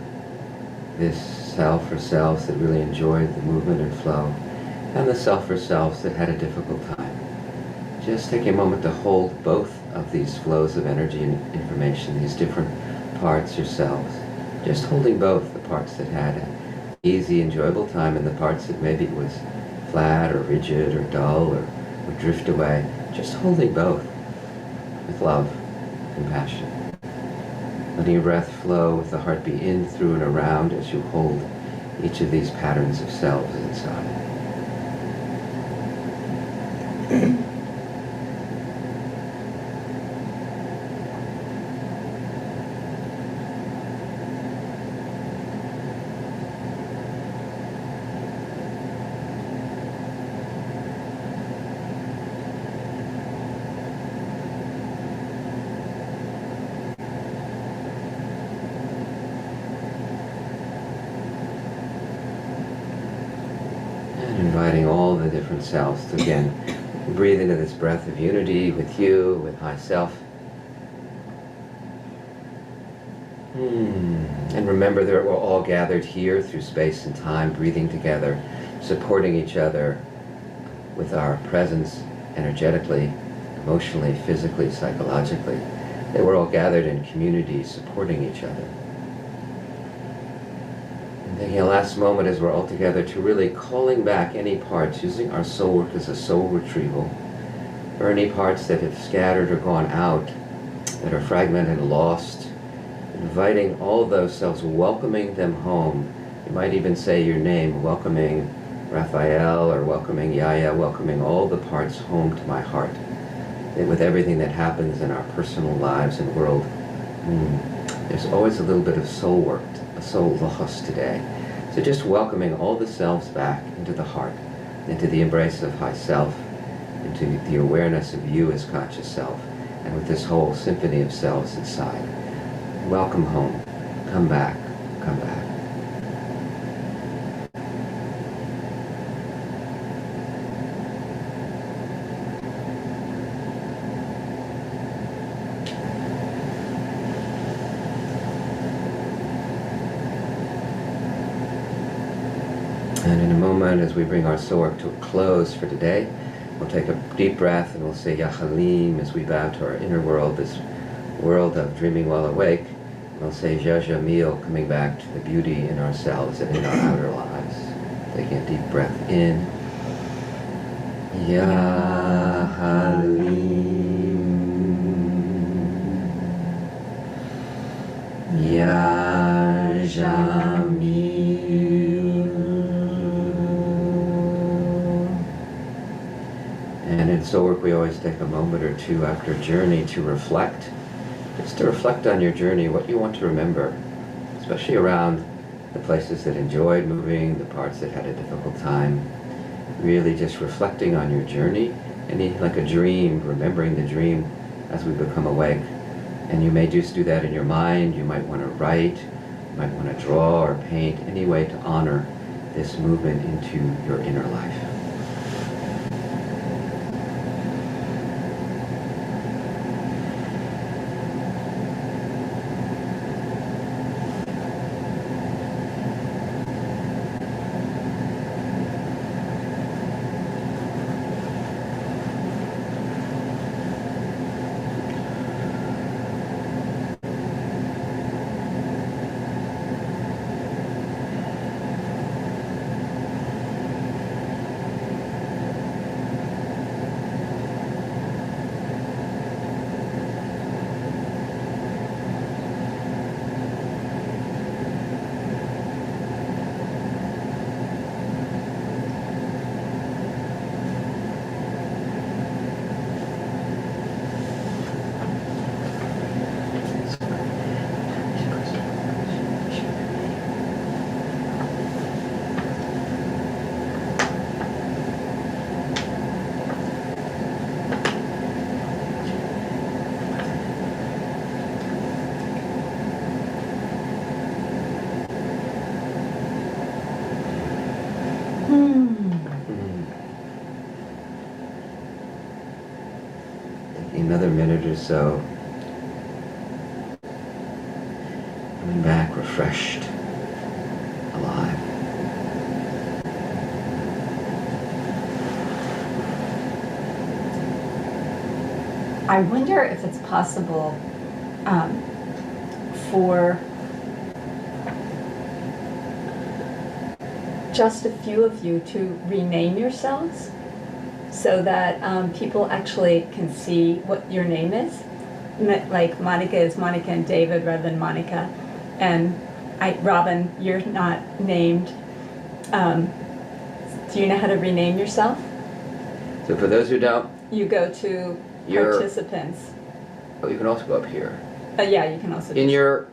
Speaker 2: this self or selves that really enjoyed the movement and flow, and the self or selves that had a difficult time. Just taking a moment to hold both of these flows of energy and information, these different parts yourselves. Just holding both, the parts that had an easy, enjoyable time and the parts that maybe it was flat or rigid or dull or would drift away. Just holding both with love, compassion. Letting your breath flow with the heartbeat in, through, and around as you hold each of these patterns of selves inside. Inviting all the different selves to again breathe into this breath of unity with you, with High Self. And remember that we're all gathered here through space and time, breathing together, supporting each other with our presence energetically, emotionally, physically, psychologically. That we're all gathered in community, supporting each other. Taking a last moment as we're all together to really calling back any parts, using our soul work as a soul retrieval, or any parts that have scattered or gone out, that are fragmented and lost, inviting all of those selves, welcoming them home. You might even say your name, welcoming Raphael or welcoming Yaya, welcoming all the parts home to my heart. And with everything that happens in our personal lives and world, there's always a little bit of soul work, a soul loss today. So just welcoming all the selves back into the heart, into the embrace of High Self, into the awareness of you as conscious self, and with this whole symphony of selves inside. Welcome home. Come back. Come back. And in a moment, as we bring our soul work to a close for today, we'll take a deep breath and we'll say Yahalim as we bow to our inner world, this world of dreaming while awake. And we'll say Jajamil, coming back to the beauty in ourselves and in our outer lives. Taking a deep breath in. Yahalim. And in SoulWork, we always take a moment or two after a journey to reflect, just to reflect on your journey, what you want to remember, especially around the places that enjoyed moving, the parts that had a difficult time. Really just reflecting on your journey, and like a dream, remembering the dream as we become awake. And you may just do that in your mind. You might want to write, you might want to draw or paint, any way to honor this movement into your inner life. Another minute or so. Coming back refreshed, alive.
Speaker 1: I wonder if it's possible for just a few of you to rename yourselves so that people actually can see what your name is. Like Monica is Monica and David rather than Monica. And Robin, you're not named. Do you know how to rename yourself?
Speaker 2: So for those who don't,
Speaker 1: you go to participants.
Speaker 2: Oh, you can also go up here.
Speaker 1: Yeah, you can also.
Speaker 2: In your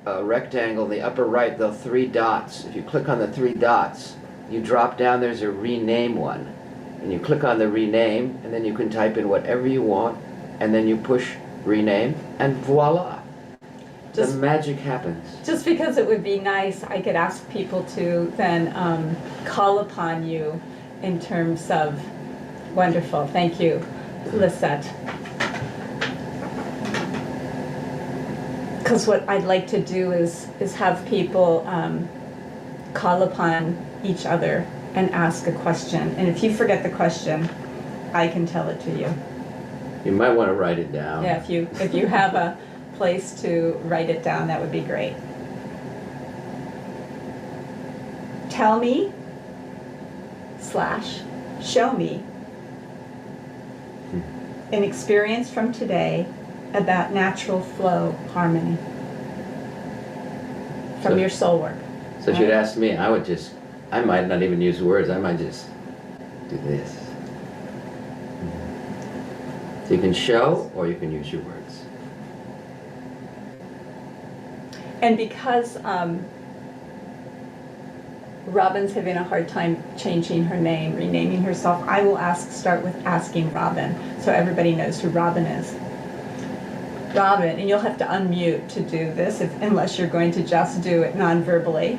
Speaker 2: rectangle, in the upper right, the 3 dots. If you click on the 3 dots, you drop down, there's a rename one. And you click on the rename, and then you can type in whatever you want, and then you push rename, and voila. The magic happens. Just
Speaker 1: because it would be nice, I could ask people to then call upon you in terms of, wonderful, thank you, Lisette. Because what I'd like to do is have people call upon each other and ask a question. And if you forget the question, I can tell it to you.
Speaker 2: You might want to write it down.
Speaker 1: Yeah, if you have a place to write it down, that would be great. Tell me / show me an experience from today about natural flow harmony from your soul work.
Speaker 2: So if you'd ask me, I might not even use words, I might just do this. So you can show or you can use your words.
Speaker 1: And because Robin's having a hard time changing her name, renaming herself, I will start with asking Robin, so everybody knows who Robin is. Robin, and you'll have to unmute to do this unless you're going to just do it non-verbally.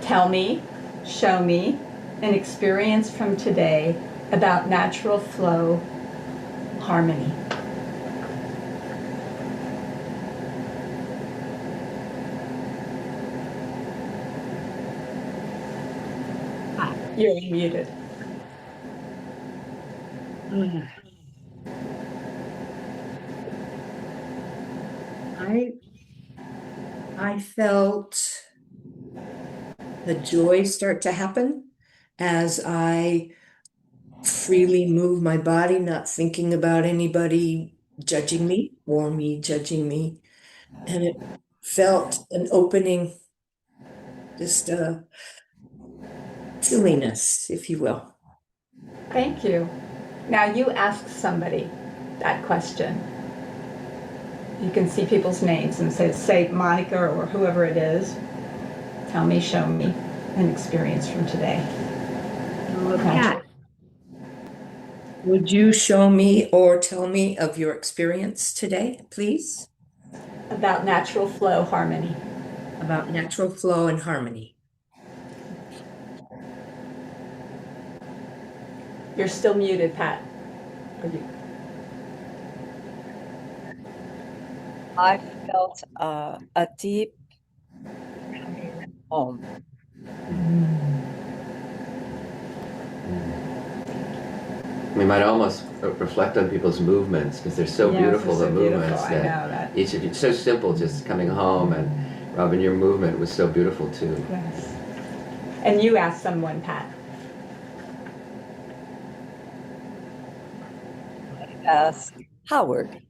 Speaker 1: Tell me, show me an experience from today about natural flow harmony. You're muted.
Speaker 3: I felt the joy start to happen as I freely move my body, not thinking about anybody judging me or me judging me. And it felt an opening, just a silliness, if you will.
Speaker 1: Thank you. Now you ask somebody that question. You can see people's names and say Monica or whoever it is. Tell me, show me an experience from today.
Speaker 3: Pat, would you show me or tell me of your experience today, please?
Speaker 1: About natural flow harmony.
Speaker 3: About natural flow and harmony.
Speaker 1: You're still muted, Pat. Are you?
Speaker 4: I felt a deep home.
Speaker 2: We might almost reflect on people's movements because they're so beautiful, the movements
Speaker 1: I know that.
Speaker 2: each of you, so simple, just coming home. And Robin, your movement was so beautiful too.
Speaker 1: Yes. And you asked someone, Pat.
Speaker 4: I asked Howard.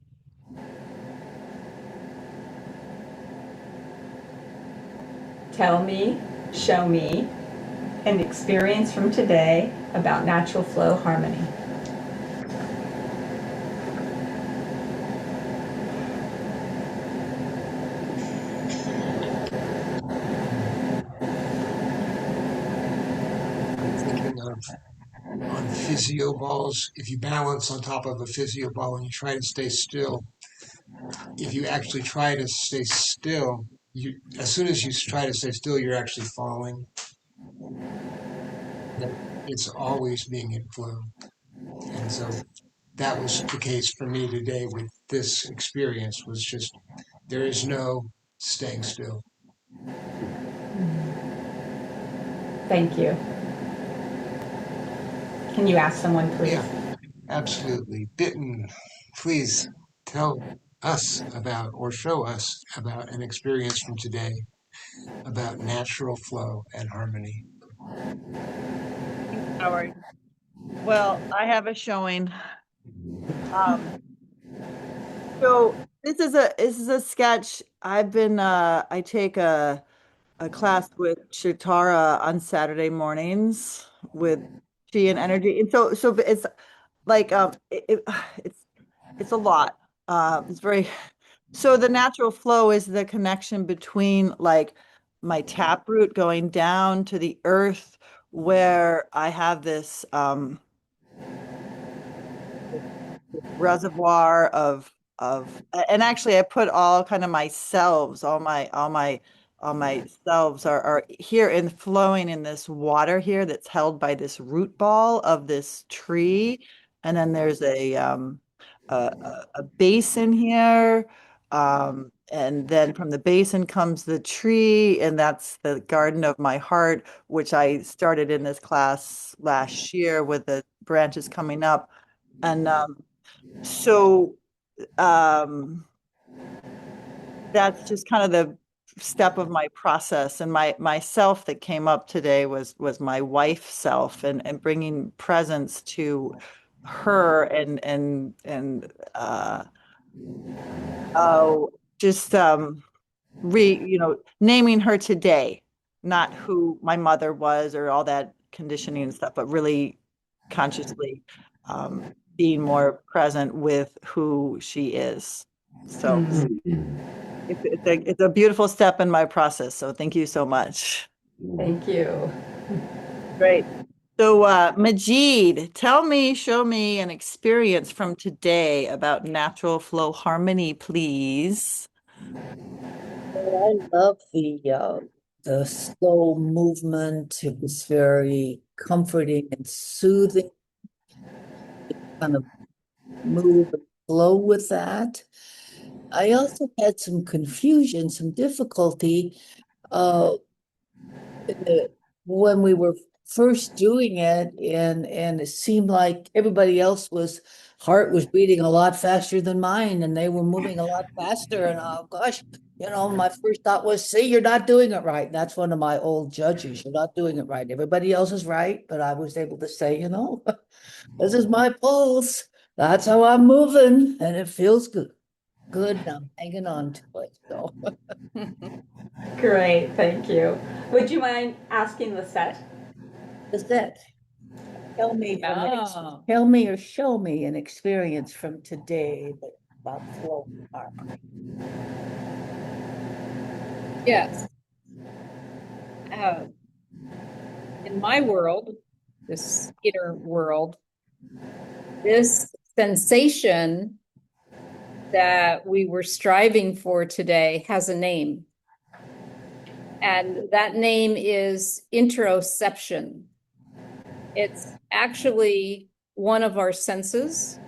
Speaker 1: Tell me, show me an experience from today about natural flow harmony.
Speaker 5: I'm thinking of on physio balls. If you balance on top of a physio ball and you try to stay still, if you actually try to stay still, as soon as you try to stay still, you're actually falling. That it's always being in flow. And so that was the case for me today with this experience was just there is no staying still.
Speaker 1: Thank you. Can you ask someone, please?
Speaker 5: Yeah, absolutely. Bitten, please tell us about or show us about an experience from today about natural flow and harmony.
Speaker 6: Howard. Well, I have a showing. So this is a sketch. I take a class with Chitara on Saturday mornings with Chi and Energy. And so it's like it's a lot. It's very so the natural flow is the connection between like my taproot going down to the earth where I have this reservoir of and actually I put all kind of my selves, all my selves are here and flowing in this water here that's held by this root ball of this tree. And then there's a basin here. And then from the basin comes the tree, and that's the garden of my heart, which I started in this class last year with the branches coming up. And so um, that's just kind of the step of my process. And my myself that came up today was my wife self, and bringing presence to her and oh just naming her today, not who my mother was or all that conditioning and stuff, but really consciously being more present with who she is. So it's a beautiful step in my process. So thank you so much.
Speaker 1: Thank you.
Speaker 6: Great. So Majid, tell me, show me an experience from today about natural flow harmony, please.
Speaker 4: Well, I love the slow movement. It was very comforting and soothing. Kind of move and flow with that. I also had some confusion, some difficulty uh, when we were first doing it, and it seemed like everybody else was heart was beating a lot faster than mine, and they were moving a lot faster. And oh gosh, my first thought was, see, you're not doing it right. That's one of my old judges. You're not doing it right. Everybody else is right, but I was able to say, this is my pulse. That's how I'm moving, and it feels good. good and I'm hanging on to it. So
Speaker 1: Great, thank you. Would you mind asking Lisette?
Speaker 4: Lisette, tell me tell me or show me an experience from today about flow and harmony.
Speaker 3: Yes. In my world, this inner world, this sensation that we were striving for today has a name. And that name is interoception. It's actually one of our senses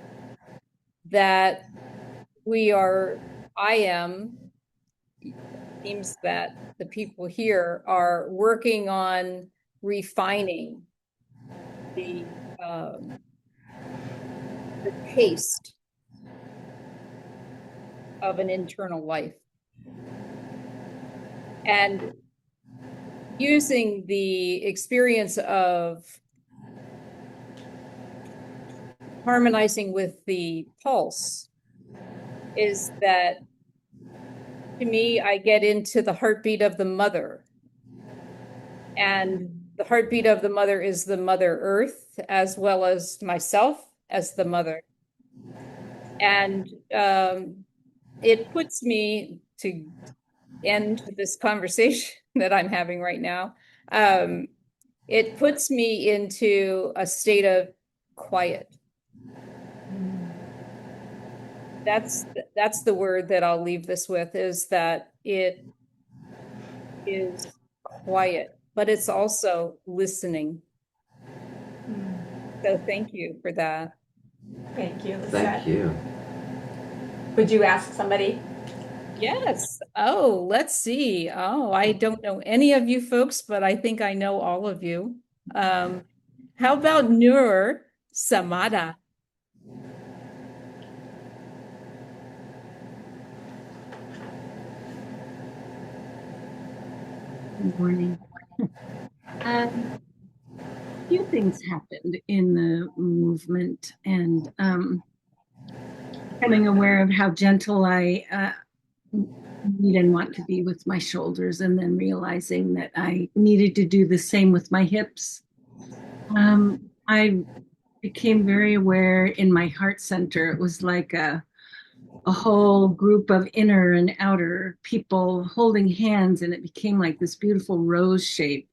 Speaker 3: that seems that the people here are working on refining the taste of an internal life. And using the experience of harmonizing with the pulse is that, to me, I get into the heartbeat of the mother. And the heartbeat of the mother is the Mother Earth, as well as myself as the mother. And it puts me, to end this conversation that I'm having right now, it puts me into a state of quiet. That's the word that I'll leave this with, is that it is quiet, but it's also listening. So thank you for that.
Speaker 1: Thank you, Lisette.
Speaker 2: Thank you.
Speaker 1: Would you ask somebody?
Speaker 3: Yes. Oh, let's see. Oh, I don't know any of you folks, but I think I know all of you. How about Nur Samada?
Speaker 7: Good morning. A few things happened in the movement, and becoming aware of how gentle I need and want to be with my shoulders, and then realizing that I needed to do the same with my hips. I became very aware in my heart center. It was like a whole group of inner and outer people holding hands, and it became like this beautiful rose shape.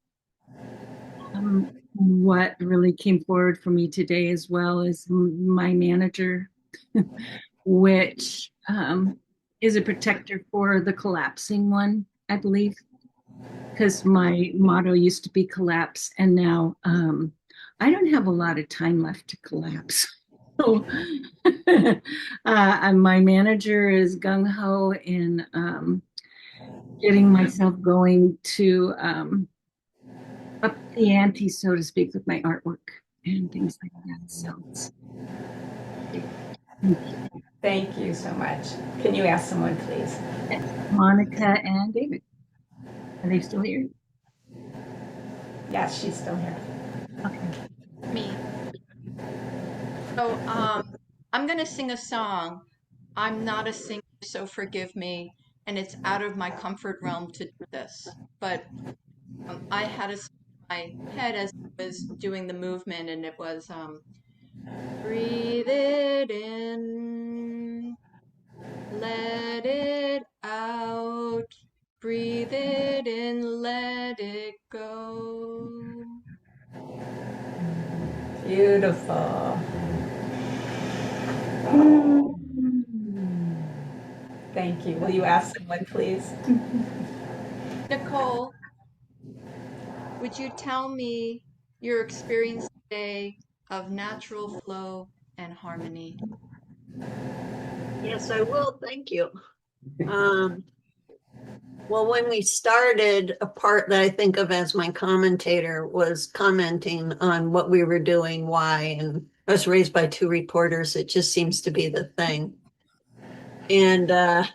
Speaker 7: What really came forward for me today as well is my manager, which is a protector for the collapsing one, I believe, because my motto used to be collapse, and now I don't have a lot of time left to collapse. So my manager is gung-ho in getting myself going to up the ante, so to speak, with my artwork and things like that. So
Speaker 1: Thank you so much. Can you ask someone, please?
Speaker 7: Monica and David, are they still here?
Speaker 1: Yes, she's still here.
Speaker 7: Okay.
Speaker 8: Me. So I'm going to sing a song. I'm not a singer, so forgive me. And it's out of my comfort realm to do this. But I had a song in my head as I was doing the movement, and it was breathe it in, let it out, breathe it in, let it go.
Speaker 1: Beautiful. Thank you. Will you ask someone, please?
Speaker 8: Nicole, would you tell me your experience today of natural flow and harmony?
Speaker 9: Yes, I will. Thank you. Well, when we started, a part that I think of as my commentator was commenting on what we were doing, why, and I was raised by two reporters. It just seems to be the thing. And I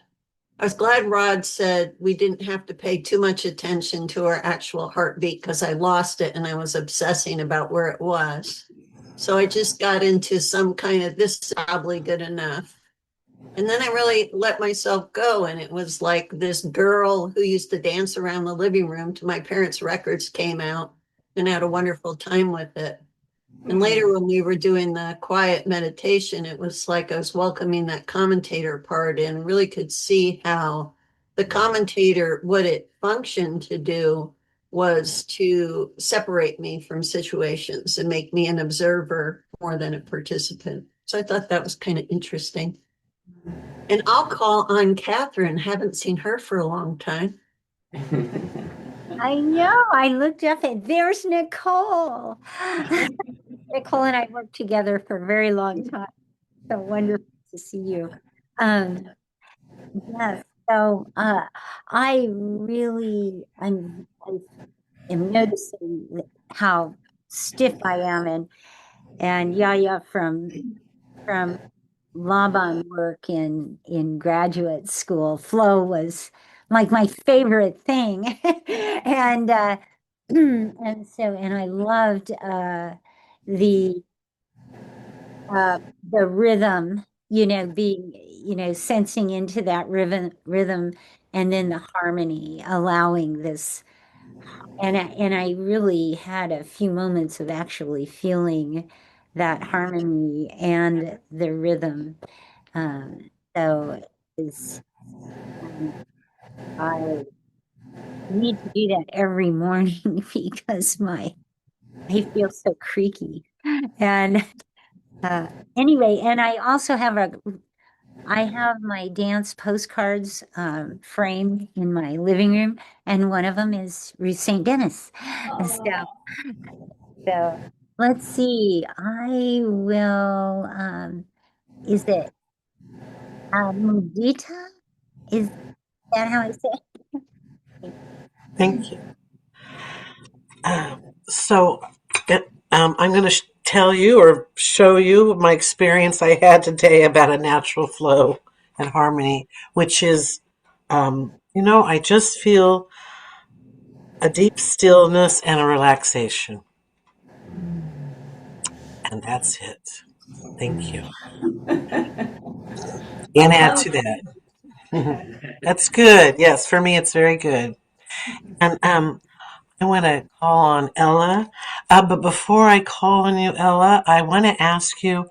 Speaker 9: was glad Rod said we didn't have to pay too much attention to our actual heartbeat, because I lost it and I was obsessing about where it was. So I just got into some kind of, this is probably good enough. And then I really let myself go. And it was like this girl who used to dance around the living room to my parents' records came out and had a wonderful time with it. And later, when we were doing the quiet meditation, it was like I was welcoming that commentator part and really could see how the commentator, what it functioned to do was to separate me from situations and make me an observer more than a participant. So I thought that was kind of interesting. And I'll call on Catherine. Haven't seen her for a long time.
Speaker 10: I know. I looked up and there's Nicole. Nicole and I worked together for a very long time. So wonderful to see you. Um, yes. So I am noticing how stiff I am, and Yaya from Laban work in graduate school. Flow was like my favorite thing, and and I loved the the rhythm. Being sensing into that rhythm, and then the harmony, allowing this. And I really had a few moments of actually feeling that harmony and the rhythm. So is I need to do that every morning because I feel so creaky. And anyway, and I have my dance postcards framed in my living room, and one of them is Ruth St. Denis. So let's see. I will. Is it mudita? Is that how I say it?
Speaker 11: Thank you. So I'm going to tell you or show you my experience I had today about a natural flow and harmony, which is, I just feel a deep stillness and a relaxation. And that's it. Thank you. And add to that. That's good. Yes, for me, it's very good. And I want to call on Ella. But before I call on you, Ella, I want to ask you,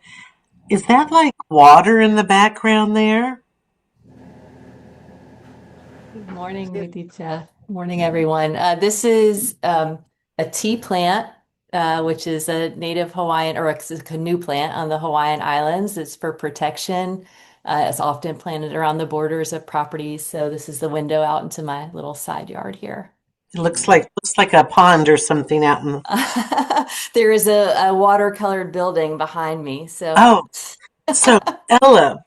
Speaker 11: is that like water in the background there?
Speaker 12: Good morning, Mudita. Morning, everyone. This is a tea plant, which is a native Hawaiian, or it's a canoe plant on the Hawaiian Islands. It's for protection. It's often planted around the borders of properties. So this is the window out into my little side yard here.
Speaker 11: It looks like a pond or something out in.
Speaker 12: There is a watercolored building behind me.
Speaker 11: Oh, so Ella,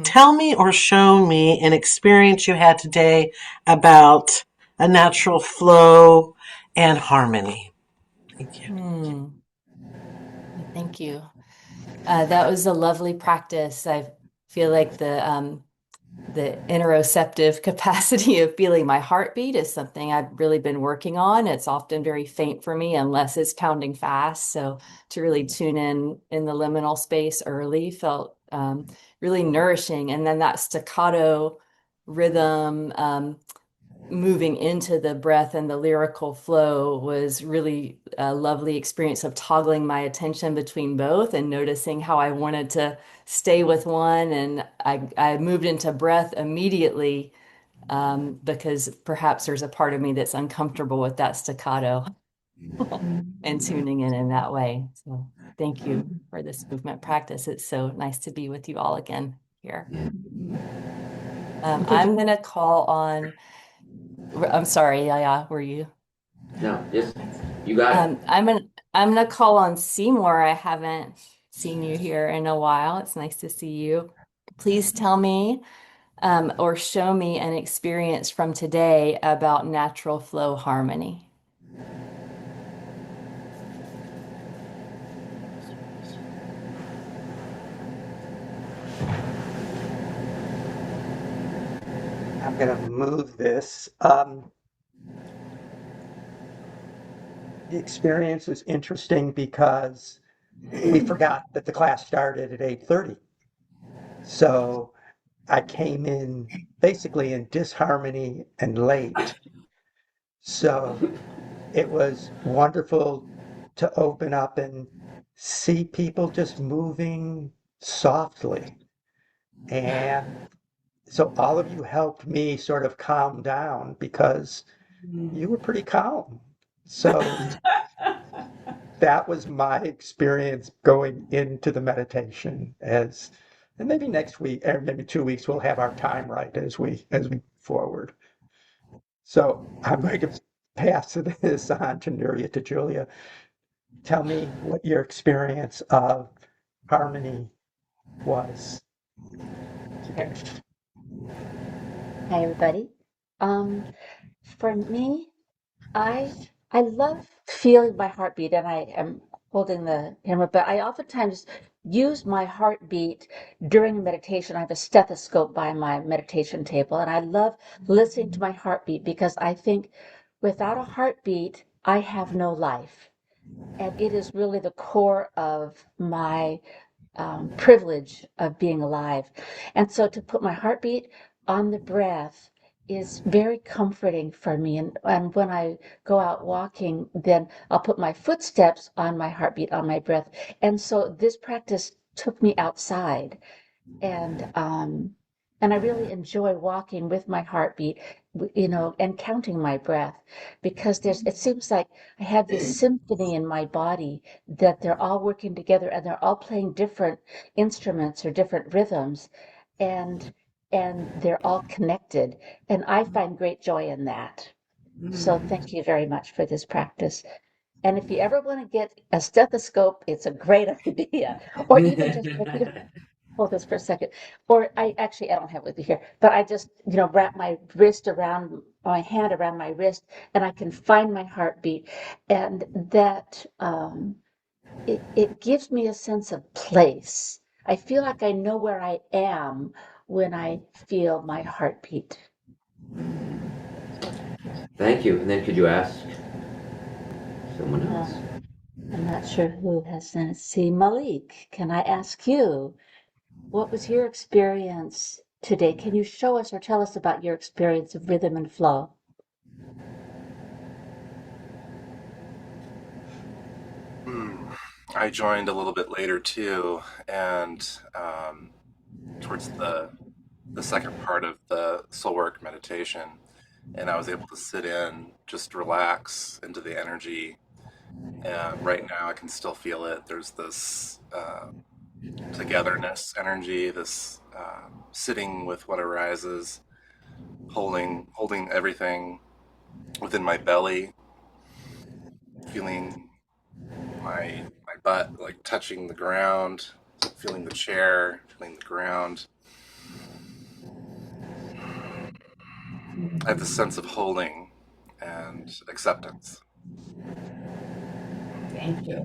Speaker 11: tell me or show me an experience you had today about a natural flow and harmony. Thank you.
Speaker 12: Thank you. That was a lovely practice. I feel like the interoceptive capacity of feeling my heartbeat is something I've really been working on. It's often very faint for me unless it's pounding fast. So to really tune in the liminal space early felt really nourishing. And then that staccato rhythm moving into the breath and the lyrical flow was really a lovely experience of toggling my attention between both and noticing how I wanted to stay with one. And I moved into breath immediately because perhaps there's a part of me that's uncomfortable with that staccato and tuning in that way. So thank you for this movement practice. It's so nice to be with you all again here. I'm going to call on. I'm sorry, Yaya, were you?
Speaker 2: No, just you got it.
Speaker 12: I'm gonna call on Seymour. I haven't seen you here in a while. It's nice to see you. Please tell me or show me an experience from today about natural flow harmony.
Speaker 13: I'm going to move this. The experience was interesting because we forgot that the class started at 8:30. So I came in basically in disharmony and late. So it was wonderful to open up and see people just moving softly. And so all of you helped me sort of calm down because you were pretty calm. So that was my experience going into the meditation as and maybe next week or maybe 2 weeks we'll have our time right as we forward. So I'm going to pass this on to Nuria, to Julia. Tell me what your experience of harmony was today.
Speaker 14: Hi, everybody. Um, for me, I I love feeling my heartbeat, and I am holding the camera, but I oftentimes use my heartbeat during meditation. I have a stethoscope by my meditation table, and I love listening to my heartbeat because I think without a heartbeat, I have no life. And it is really the core of my privilege of being alive. And so to put my heartbeat on the breath is very comforting for me. And when I go out walking, then I'll put my footsteps on my heartbeat, on my breath. And so this practice took me outside and um and I really enjoy walking with my heartbeat, and counting my breath because it seems like I have this symphony in my body that they're all working together and they're all playing different instruments or different rhythms and they're all connected and I find great joy in that. So thank you very much for this practice. And if you ever want to get a stethoscope, it's a great idea. Or even just if you hold this for a second. Or I don't have it with me here, but I just, wrap my hand around my wrist and I can find my heartbeat. And that, it gives me a sense of place. I feel like I know where I am when I feel my heartbeat.
Speaker 2: Thank you. And then could you ask someone else?
Speaker 14: I'm not sure who has sent it. See, Malik, can I ask you? What was your experience today? Can you show us or tell us about your experience of rhythm and flow?
Speaker 15: I joined a little bit later too, and towards the second part of the SoulWork meditation, and I was able to sit in, just relax into the energy. And right now, I can still feel it. There's this togetherness energy, this sitting with what arises, holding everything within my belly, feeling my butt like touching the ground, feeling the chair, feeling the ground. I have this sense of holding and acceptance.
Speaker 1: Thank you.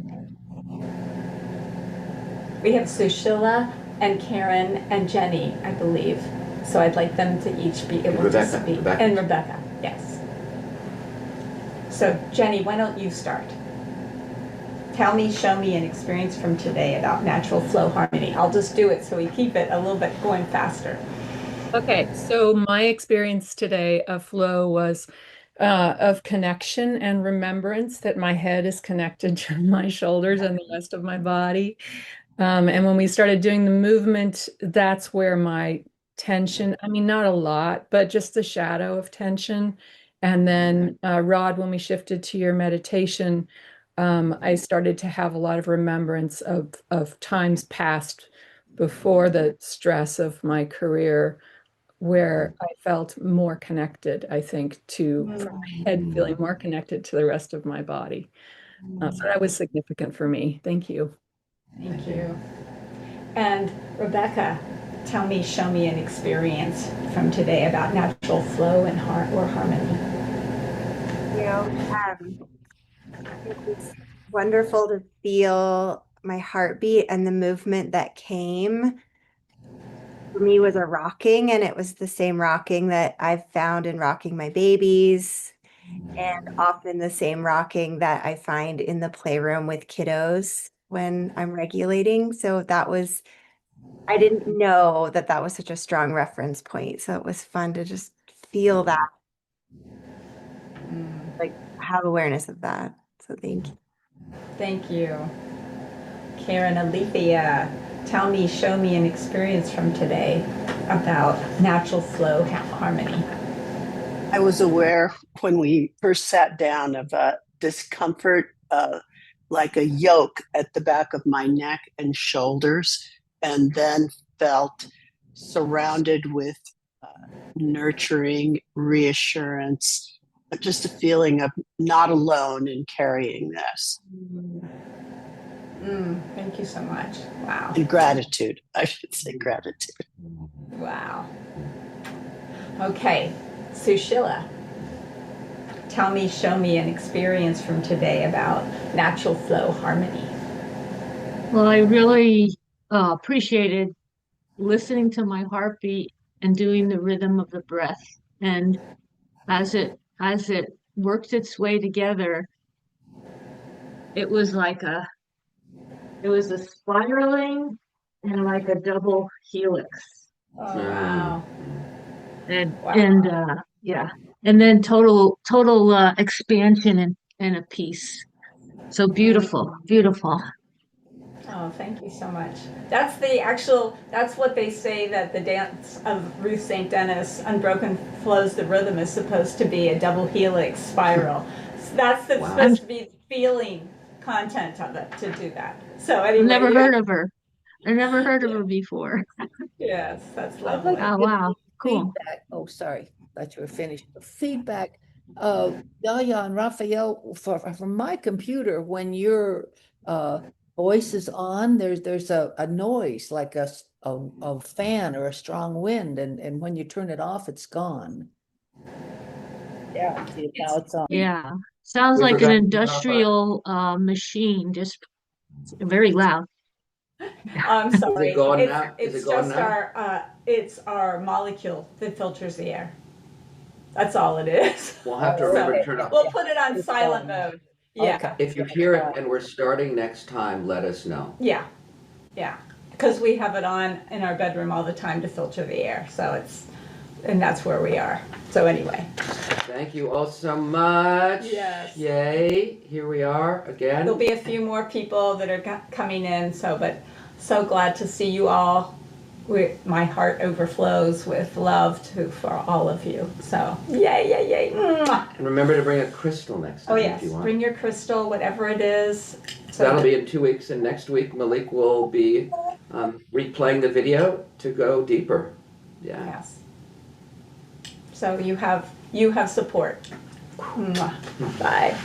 Speaker 1: We have Sushila and Karen and Jenny, I believe. So I'd like them to each be able to speak.
Speaker 2: Rebecca.
Speaker 1: And Rebecca, yes. So Jenny, why don't you start? Tell me, show me an experience from today about natural flow harmony. I'll just do it so we keep it a little bit going faster.
Speaker 16: Okay, so my experience today of flow was of connection and remembrance that my head is connected to my shoulders and the rest of my body. And when we started doing the movement, that's where my tension, I mean, not a lot, but just the shadow of tension. And then, Rod, when we shifted to your meditation, I started to have a lot of remembrance of times past before the stress of my career where I felt more connected, I think, from my head feeling more connected to the rest of my body. So that was significant for me. Thank you.
Speaker 1: Thank you. And Rebecca, tell me, show me an experience from today about natural flow and or harmony.
Speaker 17: It was wonderful to feel my heartbeat and the movement that came. For me was a rocking, and it was the same rocking that I've found in rocking my babies, and often the same rocking that I find in the playroom with kiddos when I'm regulating. So that was I didn't know that that was such a strong reference point. So it was fun to just feel that, like have awareness of that. So thank you.
Speaker 1: Thank you. Karen Alethea, tell me, show me an experience from today about natural flow harmony.
Speaker 18: I was aware when we first sat down of a discomfort, like a yoke at the back of my neck and shoulders, and then felt surrounded with nurturing reassurance, just a feeling of not alone in carrying this.
Speaker 1: Thank you so much. Wow.
Speaker 18: And gratitude. I should say gratitude.
Speaker 1: Wow. Okay, Sushila, tell me, show me an experience from today about natural flow harmony.
Speaker 7: Well, I really appreciated listening to my heartbeat and doing the rhythm of the breath. And as it worked its way together, it was it was a spiraling and like a double helix.
Speaker 1: Oh, wow.
Speaker 7: And yeah, and then total expansion and a peace. So beautiful, beautiful.
Speaker 1: Oh, thank you so much. That's that's what they say, that the dance of Ruth St. Denis, Unbroken Flows the Rhythm, is supposed to be a double helix spiral. So that's supposed to be the feeling content of it, to do that. So anyway.
Speaker 7: I've never heard of her. I never heard of her before.
Speaker 1: Yes, that's
Speaker 4: I'd like
Speaker 1: lovely.
Speaker 4: to
Speaker 7: Oh,
Speaker 4: give
Speaker 7: wow.
Speaker 4: you
Speaker 7: Cool.
Speaker 4: feedback. Oh, sorry, thought you were finished. Feedback, Yaya and Raphael, from my computer, when your voice is on, there's a noise like a fan or a strong wind, and when you turn it off, it's gone. Yeah, see, now it's on.
Speaker 7: Yeah. Sounds
Speaker 2: We
Speaker 7: like an
Speaker 2: forgot to turn off our.
Speaker 7: industrial machine, just very loud.
Speaker 1: I'm
Speaker 2: Is
Speaker 1: sorry.
Speaker 2: it gone now? Is
Speaker 1: It's
Speaker 2: it gone
Speaker 1: just
Speaker 2: now?
Speaker 1: it's our molecule that filters the air. That's all it is.
Speaker 2: We'll have to remember to turn off.
Speaker 1: We'll put it on
Speaker 4: It's
Speaker 1: silent
Speaker 4: on.
Speaker 1: mode. Yeah.
Speaker 4: Okay.
Speaker 2: If you hear it and we're starting next time, let us know.
Speaker 1: Yeah. Yeah. Because we have it on in our bedroom all the time to filter the air. So and that's where we are. So anyway.
Speaker 2: Thank you all so much.
Speaker 1: Yes.
Speaker 2: Yay. Here we are again.
Speaker 1: There'll be a few more people that are coming in. But so glad to see you all. My heart overflows with love for all of you. So yay, yay, yay. Mwah.
Speaker 2: And remember to bring a crystal next time.
Speaker 1: Oh yes,
Speaker 2: if you want.
Speaker 1: bring your crystal, whatever it is. So
Speaker 2: that'll be in 2 weeks, and next week Malik will be replaying the video to go deeper. Yeah.
Speaker 1: Yes. So you have support. Mwah. Bye.